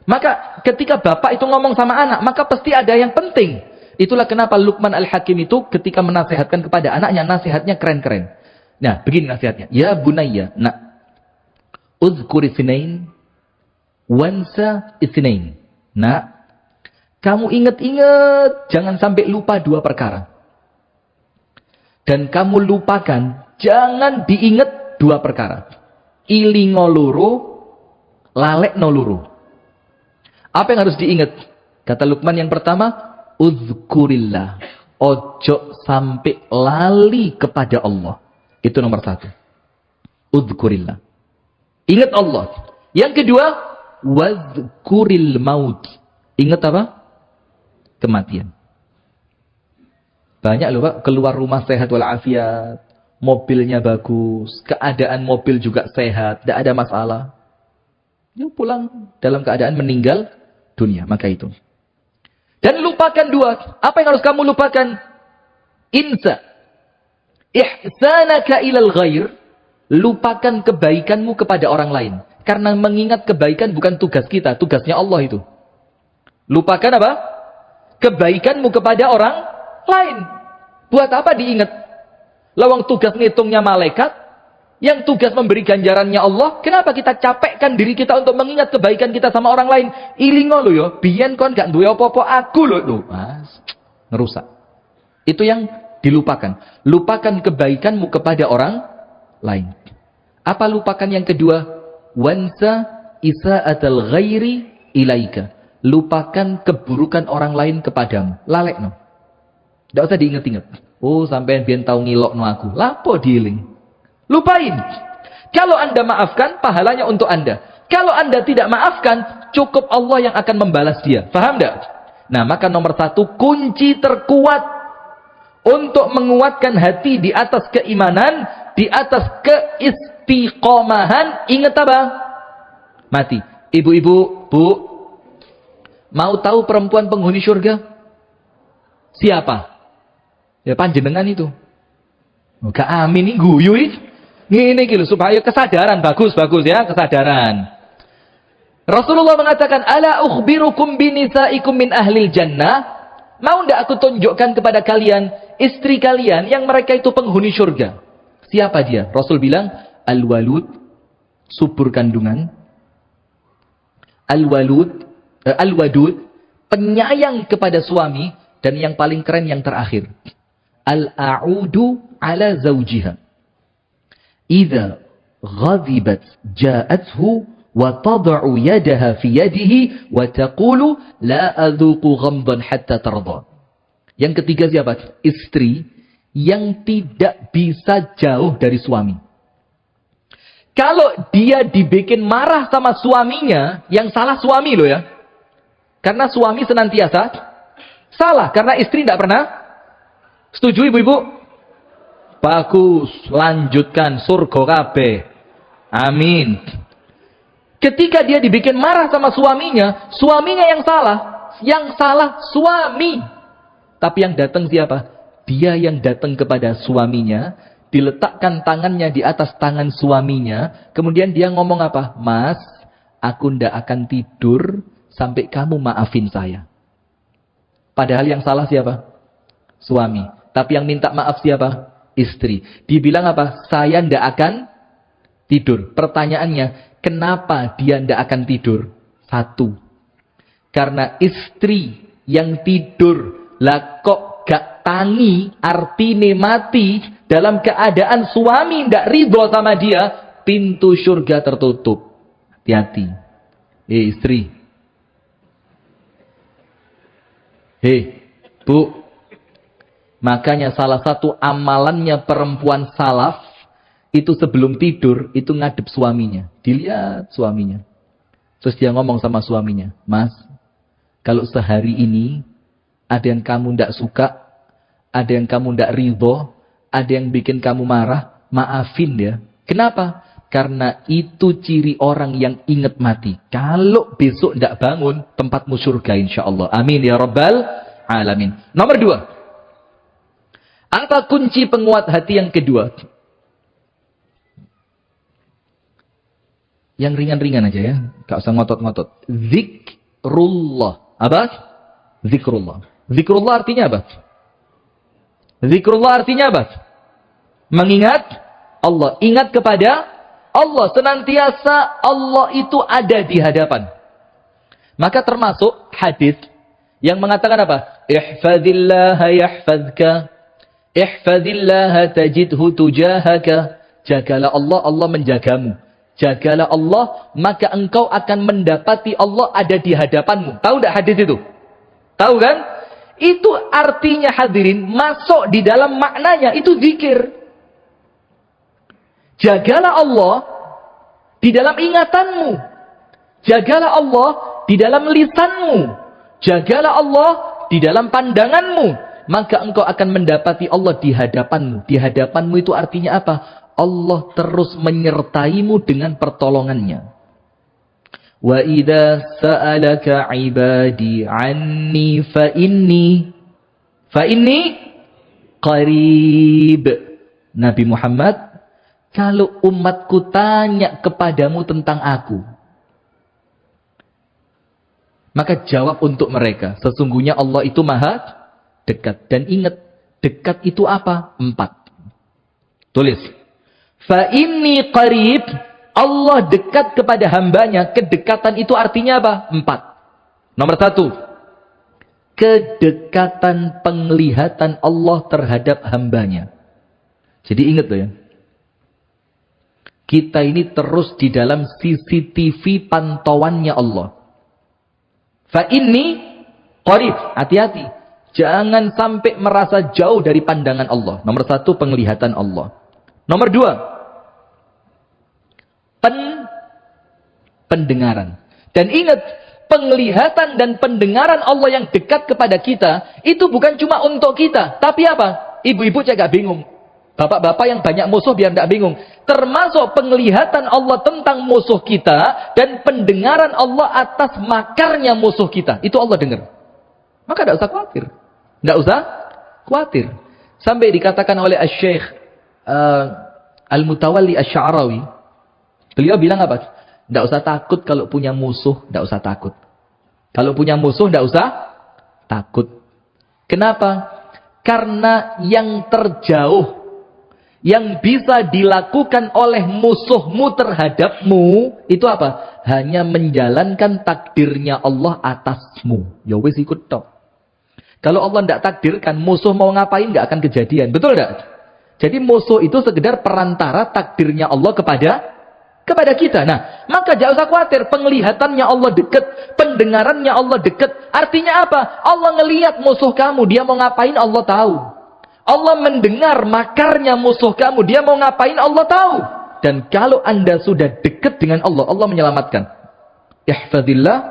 S2: Maka ketika bapak itu ngomong sama anak, maka pasti ada yang penting. Itulah kenapa Luqman Al-Hakim itu ketika menasehatkan kepada anaknya, nasihatnya keren-keren. Nah, begini nasihatnya. Ya bunayya, nak, uzkur itsnain, wansa itsnain. Nak, kamu ingat-ingat, jangan sampai lupa 2 perkara. Dan kamu lupakan, jangan diingat 2 perkara. Ilingo loro, lalek no loro. Apa yang harus diingat? Kata Luqman yang pertama, uzkurillah. Ojo sampai lali kepada Allah. Itu nomor 1. Uzkurillah. Ingat Allah. Yang kedua, wazkuril maut. Ingat apa? Kematian. Banyak loh Pak, keluar rumah sehat walafiat. Mobilnya bagus. Keadaan mobil juga sehat. Tidak ada masalah. Dia pulang dalam keadaan meninggal dunia. Maka itu. Dan lupakan 2. Apa yang harus kamu lupakan? Insa. Ihsanaka ilal ghair. Lupakan kebaikanmu kepada orang lain. Karena mengingat kebaikan bukan tugas kita. Tugasnya Allah itu. Lupakan apa? Kebaikanmu kepada orang lain. Buat apa diingat? Lawang tugas ngitungnya malaikat. Yang tugas memberi ganjarannya Allah. Kenapa kita capekkan diri kita untuk mengingat kebaikan kita sama orang lain? Ilingo lo yo, biyen kon gak duwe apa-apa, aku lo tuh. Mas, ngerusak. Itu yang dilupakan. Lupakan kebaikanmu kepada orang lain. Apa lupakan yang kedua? Wansa isa'atal ghairi ilaika. Lupakan keburukan orang lain kepadamu. Lalek no. Tidak usah diingat-ingat. Oh, sampai biyen tau ngilokno aku. Lapo diiling. Lupain. Kalau Anda maafkan, pahalanya untuk Anda. Kalau Anda tidak maafkan, cukup Allah yang akan membalas dia. Faham tidak? Nah, maka nomor 1, kunci terkuat untuk menguatkan hati di atas keimanan, di atas keistiqomahan. Ingat apa? Mati. Ibu-ibu, Bu, mau tahu perempuan penghuni surga? Siapa? Ya panjenengan itu. Gak amin ini guyu ini. Ini gitu supaya kesadaran bagus ya, kesadaran. Rasulullah mengatakan, "Ala ukhbirukum binisaikum min ahlil jannah?" Mau ndak aku tunjukkan kepada kalian istri kalian yang mereka itu penghuni surga? Siapa dia? Rasul bilang, al-walud, subur kandungan. Al-wadud, penyayang kepada suami, dan yang paling keren yang terakhir. Al-a'udu ala zawjiha. Idza ghadibat ja'athu wa tad'u yadaha fi yadihi wa taqulu la adzuqu ghamdan hatta tarda. Yang ketiga siapa? Istri yang tidak bisa jauh dari suami. Kalau dia dibikin marah sama suaminya, yang salah suami loh ya. Karena suami senantiasa salah, karena istri tidak pernah. Setuju ibu-ibu? Bagus, lanjutkan surga kabeh. Amin. Ketika dia dibikin marah sama suaminya yang salah. Yang salah suami. Tapi yang datang siapa? Dia yang datang kepada suaminya, diletakkan tangannya di atas tangan suaminya, kemudian dia ngomong apa? Mas, aku ndak akan tidur sampai kamu maafin saya. Padahal yang salah siapa? Suami. Tapi yang minta maaf siapa? Istri. Dibilang apa? Saya ndak akan tidur. Pertanyaannya, kenapa dia ndak akan tidur? Satu, karena istri yang tidur, lah kok gak tangi, artine mati, dalam keadaan suami ndak ridho sama dia, pintu surga tertutup. Hati-hati. Istri. Bu. Makanya salah satu amalannya perempuan salaf, itu sebelum tidur, itu ngadep suaminya. Dilihat suaminya. Terus dia ngomong sama suaminya, Mas, kalau sehari ini, ada yang kamu ndak suka, ada yang kamu ndak ridho, ada yang bikin kamu marah, maafin ya. Kenapa? Karena itu ciri orang yang ingat mati. Kalau besok ndak bangun, tempatmu surga insyaallah. Amin ya rabbal alamin. Nomor 2. Apa kunci penguat hati yang kedua? Yang ringan-ringan aja ya. Gak usah ngotot-ngotot. Zikrullah. Apa? Zikrullah. Zikrullah artinya apa? Zikrullah artinya apa? Mengingat Allah. Ingat kepada Allah. Senantiasa Allah itu ada di hadapan. Maka termasuk hadis yang mengatakan apa? Ihfadillaha yahfadka. Ihfadillaha tajidhu tujahaka. Jagalah Allah, Allah menjagamu. Jagalah Allah, maka engkau akan mendapati Allah ada di hadapanmu. Tahu tak hadis itu? Tahu kan? Itu artinya hadirin, masuk di dalam maknanya, itu zikir. Jagalah Allah di dalam ingatanmu. Jagalah Allah di dalam lisanmu. Jagalah Allah di dalam pandanganmu. Maka engkau akan mendapati Allah di hadapanmu. Di hadapanmu itu artinya apa? Allah terus menyertaimu dengan pertolongannya. Wa idza sa'alaka 'ibadi 'anni fa inni qarib. Nabi Muhammad, kalau umatku tanya kepadamu tentang aku, maka jawab untuk mereka, sesungguhnya Allah itu maha dekat. Dan ingat, dekat itu apa? 4. Tulis. Fa inni qarib. Allah dekat kepada hambanya. Kedekatan itu artinya apa? 4. Nomor 1. Kedekatan penglihatan Allah terhadap hambanya. Jadi ingat loh ya. Kita ini terus di dalam CCTV pantauannya Allah. Fa inni qarib. Hati-hati. Jangan sampai merasa jauh dari pandangan Allah. Nomor 1, penglihatan Allah. Nomor 2, pendengaran. Dan ingat, penglihatan dan pendengaran Allah yang dekat kepada kita, itu bukan cuma untuk kita. Tapi apa? Ibu-ibu jangan bingung. Bapak-bapak yang banyak musuh biar tidak bingung. Termasuk penglihatan Allah tentang musuh kita, dan pendengaran Allah atas makarnya musuh kita. Itu Allah dengar. Maka tidak usah khawatir. Tidak usah khawatir. Sampai dikatakan oleh Syekh Al-Mutawalli Asy-Sya'rawi, beliau bilang apa? Tidak usah takut kalau punya musuh, tidak usah takut. Kalau punya musuh, tidak usah takut. Kenapa? Karena yang terjauh, yang bisa dilakukan oleh musuhmu terhadapmu, itu apa? Hanya menjalankan takdirnya Allah atasmu. Ya wis ikut tok. Kalau Allah tidak takdirkan, musuh mau ngapain nggak akan kejadian. Betul tidak? Jadi musuh itu sekedar perantara takdirnya Allah kepada kepada kita. Nah, maka jangan usah khawatir, penglihatannya Allah dekat, pendengarannya Allah dekat. Artinya apa? Allah ngelihat musuh kamu, dia mau ngapain Allah tahu. Allah mendengar makarnya musuh kamu, dia mau ngapain Allah tahu. Dan kalau Anda sudah dekat dengan Allah, Allah menyelamatkan. Ihfazillah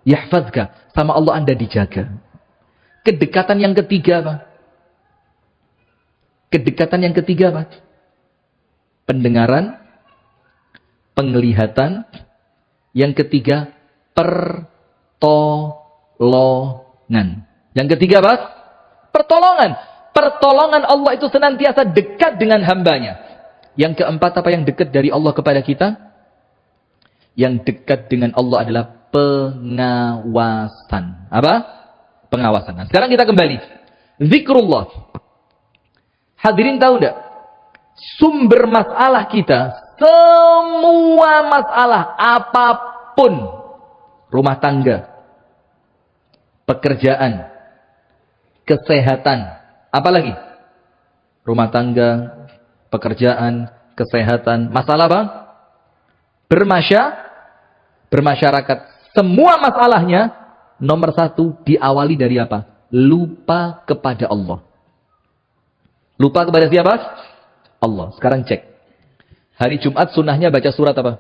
S2: yahfazka. Sama Allah Anda dijaga. Kedekatan yang ketiga apa? Kedekatan yang ketiga apa? Pendengaran, penglihatan. Yang ketiga, pertolongan. Yang ketiga apa? Pertolongan. Pertolongan Allah itu senantiasa dekat dengan hambanya. Yang keempat, apa yang dekat dari Allah kepada kita? Yang dekat dengan Allah adalah pengawasan. Apa? Pengawasan. Nah, sekarang kita kembali. Zikrullah. Hadirin tahu enggak? Sumber masalah kita, semua masalah apapun, rumah tangga, pekerjaan, kesehatan, apalagi? Rumah tangga, pekerjaan, kesehatan, masalah apa? Bermasyarakat. Semua masalahnya, nomor satu, diawali dari apa? Lupa kepada Allah. Lupa kepada siapa? Allah. Sekarang cek. Hari Jumat sunnahnya baca surat apa?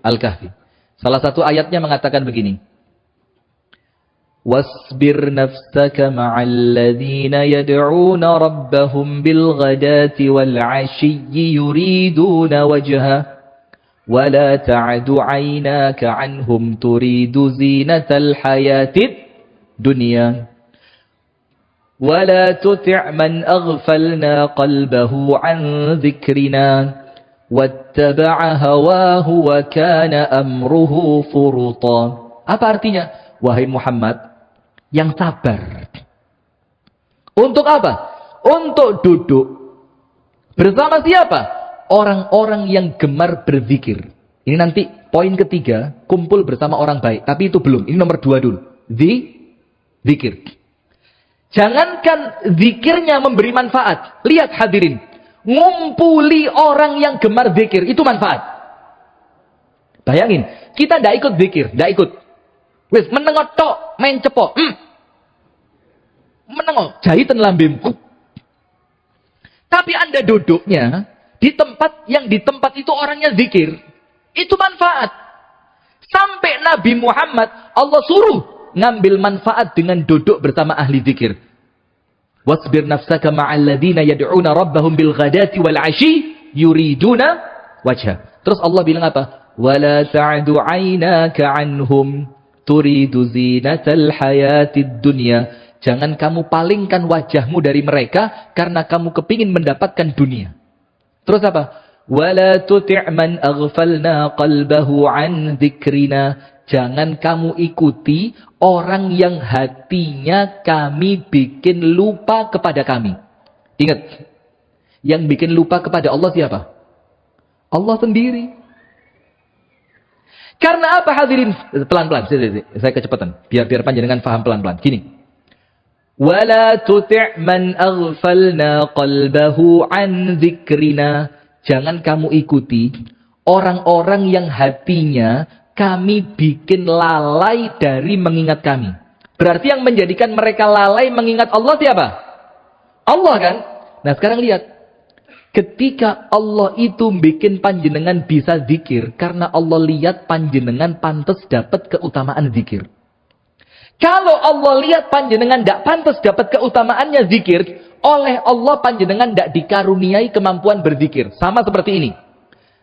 S2: Al-Kahfi. Salah satu ayatnya mengatakan begini. Wasbir nafsaka ma'al ladhina yad'una rabbahum bil ghadati wal 'ashiyyi yuriduna wajha wa la ta'du 'aynaka 'anhum turidu zinatal hayatid dunya. ولا تطع من أغفلنا قلبه عن ذكرنا واتبع هواه وكان أمره فرطا. Apa artinya? Wahai Muhammad, yang sabar. Untuk apa? Untuk duduk bersama siapa? Orang-orang yang gemar berzikir. Ini nanti poin ketiga, kumpul bersama orang baik. Tapi itu belum, ini nomor 2 dulu. Zikir. Jangankan zikirnya memberi manfaat. Lihat hadirin. Ngumpuli orang yang gemar zikir. Itu manfaat. Bayangin. Kita tidak ikut zikir. Tidak ikut. Wis menengok tok. Main cepok. Menengok. Jahitan lambim. Tapi Anda duduknya. Di tempat yang di tempat itu orangnya zikir. Itu manfaat. Sampai Nabi Muhammad. Allah suruh ngambil manfaat dengan duduk bersama ahli zikir. Wasbir nafsaka ma'al ladzina yad'una rabbahum bil ghadati wal 'ashyi yuriduna wajha. Terus Allah bilang apa? Wala ta'du 'aynaka 'anhum turidu zinatal hayatid dunya. Jangan kamu palingkan wajahmu dari mereka karena kamu kepingin mendapatkan dunia. Terus apa? Wala tuti' man aghfalna qalbahu 'an dzikrina. Jangan kamu ikuti orang yang hatinya kami bikin lupa kepada kami. Ingat, yang bikin lupa kepada Allah siapa? Allah sendiri. Karena apa hadirin? Pelan-pelan, saya kecepatan. Biar panjenengan paham pelan-pelan. Gini. Wala tuti' man aghfalna qalbahu an dzikrina. Jangan kamu ikuti orang-orang yang hatinya kami bikin lalai dari mengingat kami. Berarti yang menjadikan mereka lalai mengingat Allah siapa? Allah kan? Nah sekarang lihat. Ketika Allah itu bikin panjenengan bisa zikir. Karena Allah lihat panjenengan pantas dapat keutamaan zikir. Kalau Allah lihat panjenengan tidak pantas dapat keutamaannya zikir. Oleh Allah panjenengan tidak dikaruniai kemampuan berzikir. Sama seperti ini.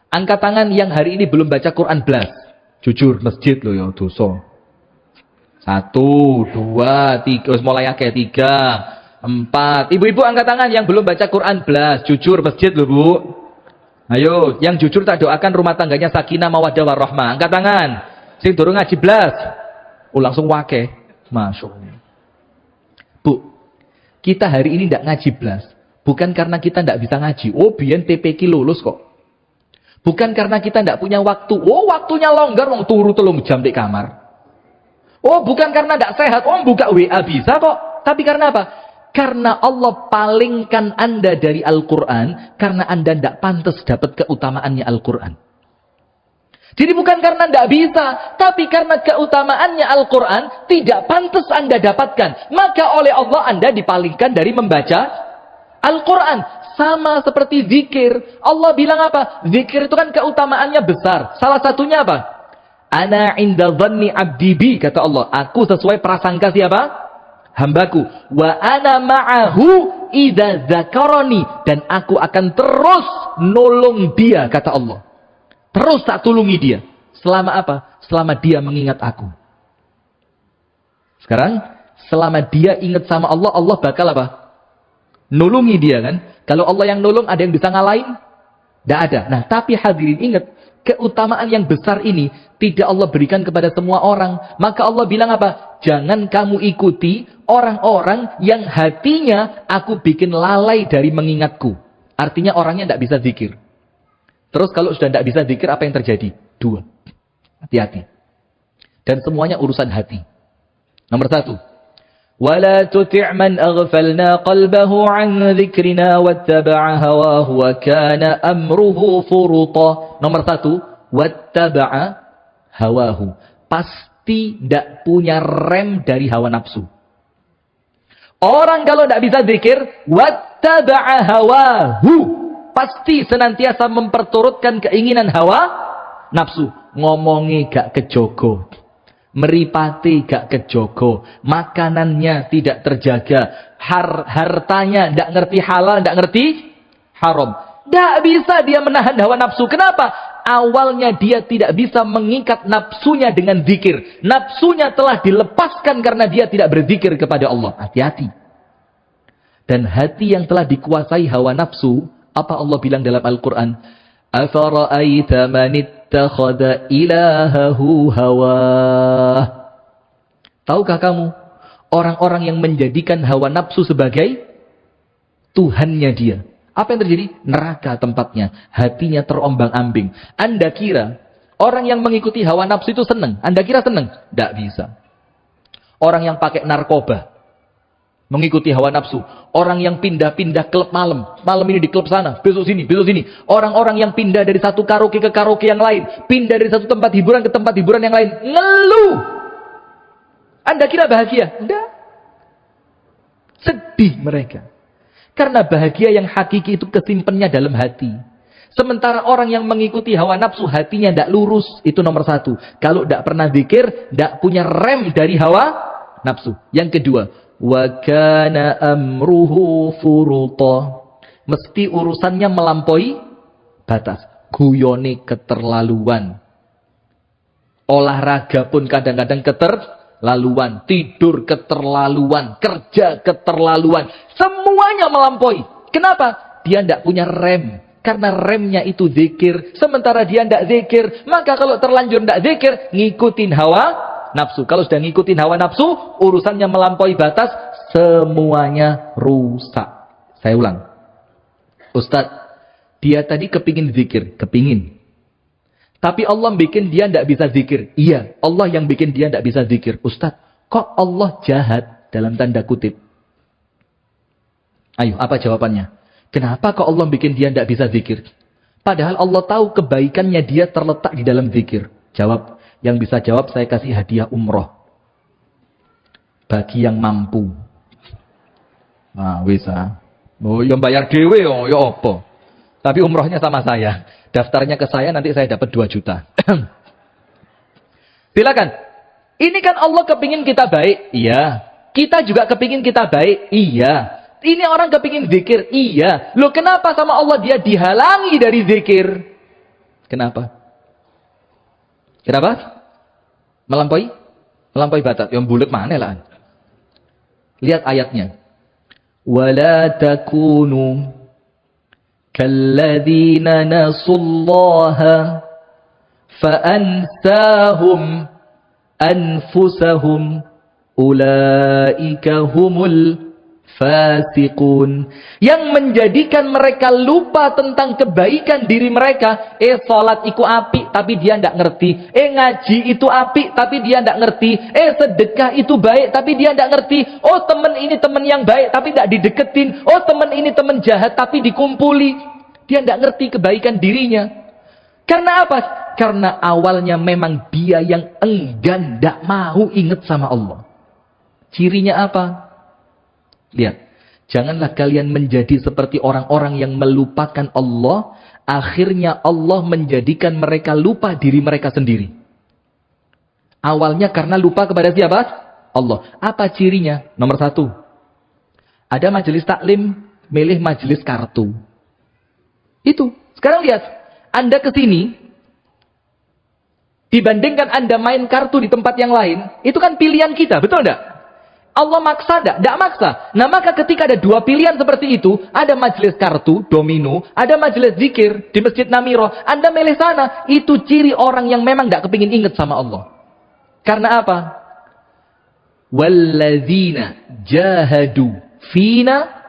S2: Angkat tangan yang hari ini belum baca Quran belas. Jujur masjid lo ya dosa. 1, 2, 3, mulai akeh 3, 4. Ibu-ibu angkat tangan yang belum baca Quran belas. Jujur masjid lo Bu. Ayo, yang jujur tak doakan rumah tangganya sakinah mawaddah warahmah. Angkat tangan. Sing durung ngaji belas. Langsung wakeh. Masyaallah. Bu, kita hari ini tidak ngaji belas. Bukan karena kita tidak bisa ngaji. Oh, biyen TPQ lulus kok. Bukan karena kita tidak punya waktu. Oh, waktunya longgar, wong turu 3 jam di kamar. Oh, bukan karena tidak sehat. Oh, buka WA bisa kok. Tapi karena apa? Karena Allah palingkan Anda dari Al-Quran. Karena Anda tidak pantas dapat keutamaannya Al-Quran. Jadi bukan karena tidak bisa, tapi karena keutamaannya Al-Quran tidak pantas Anda dapatkan. Maka oleh Allah Anda dipalingkan dari membaca Al-Quran. Sama seperti zikir. Allah bilang apa? Zikir itu kan keutamaannya besar. Salah satunya apa? Ana inda dhanni abdi bi, kata Allah. Aku sesuai prasangka siapa? Hambaku. Wa ana ma'ahu idza dzakarani, dan aku akan terus nolong dia, kata Allah. Terus tak tulungi dia. Selama apa? Selama dia mengingat aku. Sekarang, selama dia ingat sama Allah, Allah bakal apa? Nulungi dia kan? Kalau Allah yang nolong, ada yang bisa ngalahin? Tidak ada. Nah, tapi hadirin ingat, keutamaan yang besar ini tidak Allah berikan kepada semua orang. Maka Allah bilang apa? Jangan kamu ikuti orang-orang yang hatinya aku bikin lalai dari mengingatku. Artinya orangnya tidak bisa zikir. Terus kalau sudah tidak bisa zikir, apa yang terjadi? Dua. Hati-hati. Dan semuanya urusan hati. Nomor satu. وَلَا تُطِعْ مَنْ أَغْفَلْنَا قَلْبَهُ عَنْ ذِكْرِنَا وَاتَّبَعَ هَوَاهُ وَكَانَ أَمْرُهُ فُرُطًا. Nomor satu. وَاتَّبَعَ هَوَاهُ. Pasti tidak punya rem dari hawa nafsu. Orang kalau tidak bisa zikir, وَاتَّبَعَ هَوَاهُ, pasti senantiasa memperturutkan keinginan hawa nafsu. Ngomongi gak kejogo, meripati gak kejogo, makanannya tidak terjaga, hartanya tidak ngerti halal, tidak ngerti haram. Tidak bisa dia menahan hawa nafsu. Kenapa? Awalnya dia tidak bisa mengikat nafsunya dengan zikir. Nafsunya telah dilepaskan karena dia tidak berzikir kepada Allah. Hati-hati. Dan hati yang telah dikuasai hawa nafsu, apa Allah bilang dalam Al-Quran? Afara'aita man ittakhadha ilahahu hawah. Tahukah kamu orang-orang yang menjadikan hawa nafsu sebagai Tuhannya dia? Apa yang terjadi? Neraka tempatnya. Hatinya terombang-ambing. Anda kira orang yang mengikuti hawa nafsu itu senang? Anda kira senang? Tidak bisa. Orang yang pakai narkoba mengikuti hawa nafsu. Orang yang pindah-pindah klub malam. Malam ini di klub sana, besok sini, besok sini. Orang-orang yang pindah dari satu karaoke ke karaoke yang lain. Pindah dari satu tempat hiburan ke tempat hiburan yang lain. Ngeluh. Anda kira bahagia? Enggak. Sedih mereka. Karena bahagia yang hakiki itu kesimpannya dalam hati. Sementara orang yang mengikuti hawa nafsu, hatinya tidak lurus. Itu nomor satu. Kalau tidak pernah zikir, tidak punya rem dari hawa nafsu. Yang kedua, wa kana amruhu furuta. Mesti urusannya melampaui batas. Guyone keterlaluan. Olahraga pun kadang-kadang keterlaluan. Tidur keterlaluan. Kerja keterlaluan. Semuanya melampaui. Kenapa? Dia tidak punya rem. Karena remnya itu zikir. Sementara dia tidak zikir. Maka kalau terlanjur tidak zikir, ngikutin hawa nafsu. Kalau sudah ngikutin hawa nafsu, urusannya melampaui batas, semuanya rusak. Saya ulang. Ustadz, dia tadi kepingin zikir. Kepingin. Tapi Allah bikin dia tidak bisa zikir. Iya, Allah yang bikin dia tidak bisa zikir. Ustadz, kok Allah jahat? Dalam tanda kutip. Ayo, apa jawabannya? Kenapa kok Allah bikin dia tidak bisa zikir? Padahal Allah tahu kebaikannya dia terletak di dalam zikir. Jawab. Yang bisa jawab saya kasih hadiah umroh. Bagi yang mampu. Nah, bisa. Oh, yang bayar dewe, oh, ya apa? Tapi umrohnya sama saya. Daftarnya ke saya, nanti saya dapat 2 juta. Silakan. Ini kan Allah kepingin kita baik. Iya. Kita juga kepingin kita baik. Iya. Ini orang kepingin zikir. Iya. Loh, kenapa sama Allah dia dihalangi dari zikir? Kenapa? Kenapa? Melampaui? Melampaui batas. Yang bulat mana lah? Lihat ayatnya. وَلَا تَكُونُوا كَالَّذِينَ نَسُوا اللَّهَ فَأَنْسَاهُمْ أَنْفُسَهُمْ أُولَئِكَ هُمُ fasiqun, yang menjadikan mereka lupa tentang kebaikan diri mereka. Salat itu apik tapi dia tidak ngerti. Ngaji itu apik tapi dia tidak ngerti. Sedekah itu baik tapi dia tidak ngerti. Oh, teman ini teman yang baik tapi tidak dideketin. Oh, teman ini teman jahat tapi dikumpuli. Dia tidak ngerti kebaikan dirinya. Karena apa? Karena awalnya memang dia yang enggan, tidak mau ingat sama Allah. Cirinya apa? Lihat. Janganlah kalian menjadi seperti orang-orang yang melupakan Allah. Akhirnya Allah menjadikan mereka lupa diri mereka sendiri. Awalnya karena lupa kepada siapa? Allah. Apa cirinya? Nomor 1. Ada majelis taklim, milih majelis kartu. Itu. Sekarang lihat. Anda ke sini. Dibandingkan Anda main kartu di tempat yang lain, itu kan pilihan kita, betul enggak? Allah maksa enggak? Enggak maksa. Nah maka ketika ada 2 pilihan seperti itu, ada majelis kartu, domino, ada majelis zikir di Masjid Namiro, Anda milih sana, itu ciri orang yang memang enggak kepingin ingat sama Allah. Karena apa? Walladzina jahadu fina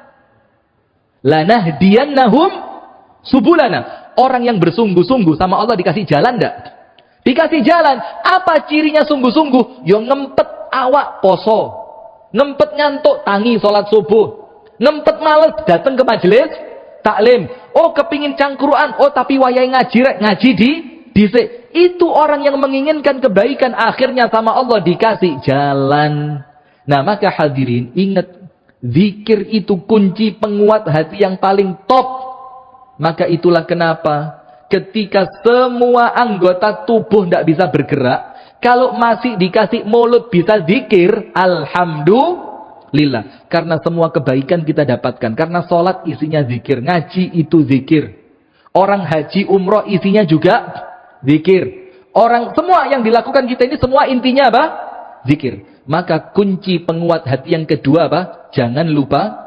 S2: lanahdiyannahum subulana. Orang yang bersungguh-sungguh sama Allah dikasih jalan enggak? Dikasih jalan. Apa cirinya sungguh-sungguh? Yo ngempet awak poso. Ngempet ngantuk tangi sholat subuh. Ngempet males datang ke majelis taklim. Oh kepingin cangkruan. Oh tapi wayai ngaji di dhisik. Itu orang yang menginginkan kebaikan, akhirnya sama Allah dikasih jalan. Nah maka hadirin, ingat, zikir itu kunci penguat hati yang paling top. Maka itulah kenapa ketika semua anggota tubuh tidak bisa bergerak, kalau masih dikasih mulut bisa zikir, alhamdulillah. Karena semua kebaikan kita dapatkan. Karena sholat isinya zikir, ngaji itu zikir. Orang haji umroh isinya juga zikir. Orang semua yang dilakukan kita ini semua intinya apa? Zikir. Maka kunci penguat hati yang kedua apa? Jangan lupa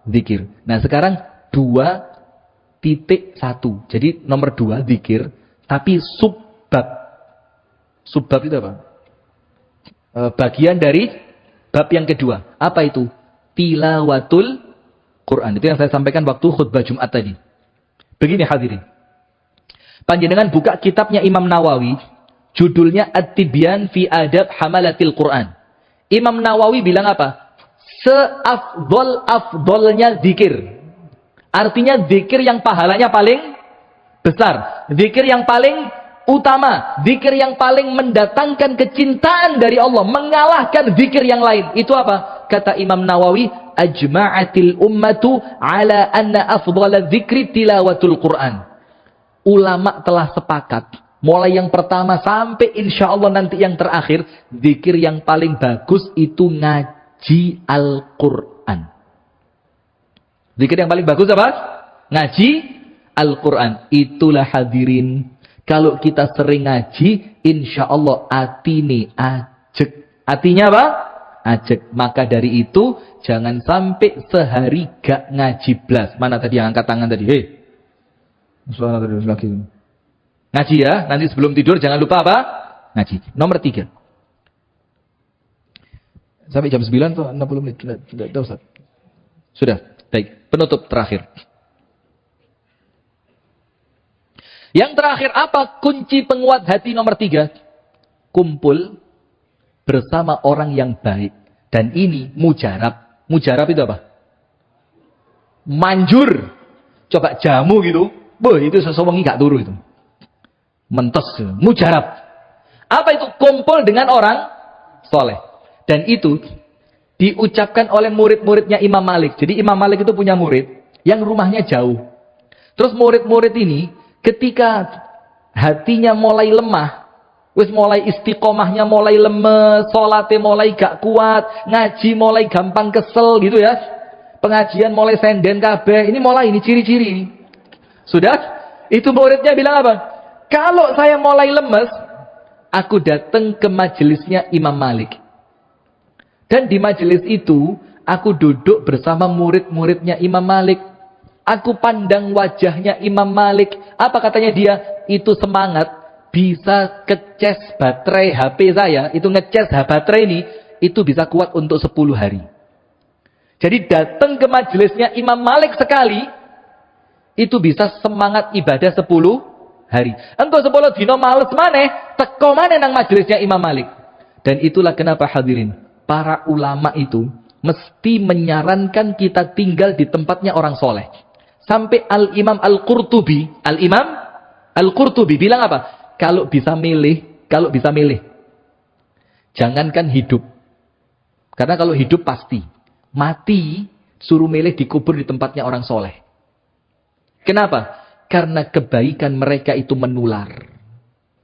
S2: zikir. Nah sekarang 2.1. Jadi nomor 2 zikir, tapi subbab. Subbab itu apa? Bagian dari bab yang kedua. Apa itu? Tilawatul Quran. Itu yang saya sampaikan waktu khutbah Jumat tadi. Begini hadirin. Panjenengan buka kitabnya Imam Nawawi, judulnya At-Tibyan fi Adab Hamalatil Quran. Imam Nawawi bilang apa? Seafdol-afdolnya zikir. Artinya zikir yang pahalanya paling besar. Zikir yang paling utama. Zikir yang paling mendatangkan kecintaan dari Allah. Mengalahkan zikir yang lain. Itu apa? Kata Imam Nawawi, Ajma'atil ummatu ala anna afdala zikri tilawatul Quran. Ulama telah sepakat. Mulai yang pertama sampai insya Allah nanti yang terakhir. Zikir yang paling bagus itu ngaji Al-Quran. Zikir yang paling bagus apa? Ngaji Al-Quran. Itulah hadirin. Kalau kita sering ngaji, insya Allah atine ajek. Atinya apa? Ajek. Maka dari itu, jangan sampai sehari gak ngaji blas. Mana tadi yang angkat tangan tadi? Hei. Ngaji ya. Nanti sebelum tidur jangan lupa apa? Ngaji. Nomor 3. Sampai jam 9 atau 60 menit? Tidak, Ustaz. Sudah. Baik, penutup terakhir. Yang terakhir apa kunci penguat hati nomor 3? Kumpul bersama orang yang baik. Dan ini mujarab. Mujarab itu apa? Manjur. Coba jamu gitu. Boh, itu sesewengi gak turu itu. Mentes. Mujarab. Apa itu? Kumpul dengan orang soleh. Dan itu diucapkan oleh murid-muridnya Imam Malik. Jadi Imam Malik itu punya murid yang rumahnya jauh. Terus murid-murid ini ketika hatinya mulai lemah, wis mulai istiqomahnya mulai lemes, salatnya mulai gak kuat, ngaji mulai gampang kesel gitu ya. Pengajian mulai senden kabeh. Ini mulai ini ciri-ciri. Sudah? Itu muridnya bilang apa? Kalau saya mulai lemes, aku datang ke majelisnya Imam Malik. Dan di majelis itu, aku duduk bersama murid-muridnya Imam Malik. Aku pandang wajahnya Imam Malik. Apa katanya dia? Itu semangat. Bisa ngecas baterai HP saya. Itu ngecas baterai ini. Itu bisa kuat untuk 10 hari. Jadi datang ke majelisnya Imam Malik sekali. Itu bisa semangat ibadah 10 hari. Engkau 10 dino males maneh. Teko maneh nang majelisnya Imam Malik. Dan itulah kenapa hadirin. Para ulama itu mesti menyarankan kita tinggal di tempatnya orang soleh. Sampai Al-Imam Al-Qurtubi bilang apa? Kalau bisa milih, jangankan hidup. Karena kalau hidup pasti, mati suruh milih dikubur di tempatnya orang soleh. Kenapa? Karena kebaikan mereka itu menular.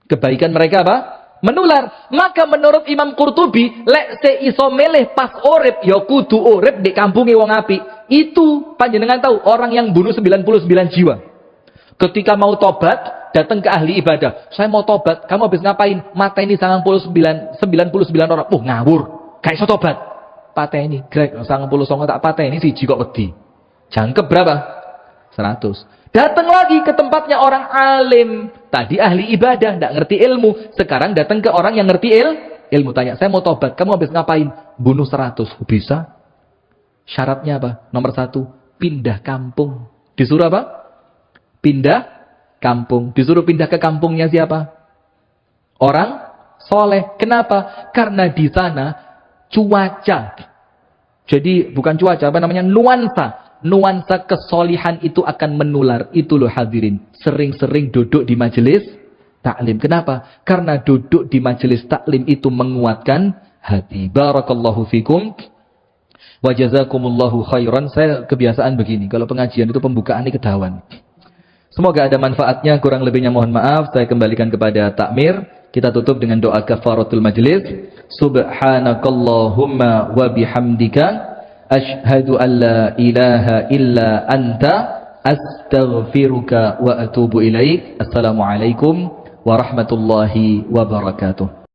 S2: Kebaikan mereka apa? Menular. Maka menurut Imam Qurtubi, lek se iso milih pas urip ya kudu urip di kampunge wong apik. Itu panjenengan tahu orang yang bunuh 99 jiwa. Ketika mau tobat, datang ke ahli ibadah. Saya mau tobat, kamu habis ngapain? Mata ini 99 orang. Ngawur. Gak iso tobat. Pateni, grek 99 tak pateni siji kok wedi. Jangkep berapa? 100. Datang lagi ke tempatnya orang alim. Tadi ahli ibadah, tidak ngerti ilmu. Sekarang datang ke orang yang ngerti ilmu. Tanya, saya mau tobat. Kamu habis ngapain? Bunuh 100. Bisa? Syaratnya apa? Nomor 1, pindah kampung. Disuruh apa? Pindah kampung. Disuruh pindah ke kampungnya siapa? Orang soleh. Kenapa? Karena di sana cuaca. Jadi bukan cuaca, apa namanya? Nuansa kesolihan itu akan menular. Itu loh hadirin. Sering-sering duduk di majelis taklim. Kenapa? Karena duduk di majelis taklim itu menguatkan hati. Barakallahu fikum. Wa jazakumullahu khairan. Saya kebiasaan begini. Kalau pengajian itu pembukaan ini kedawan. Semoga ada manfaatnya. Kurang lebihnya mohon maaf. Saya kembalikan kepada takmir. Kita tutup dengan doa kafaratul majlis. Subhanakallahumma wa bihamdika. Ashhadu an la ilaha illa anta astaghfiruka wa atubu ilaik. Assalamualaikum warahmatullahi wabarakatuh.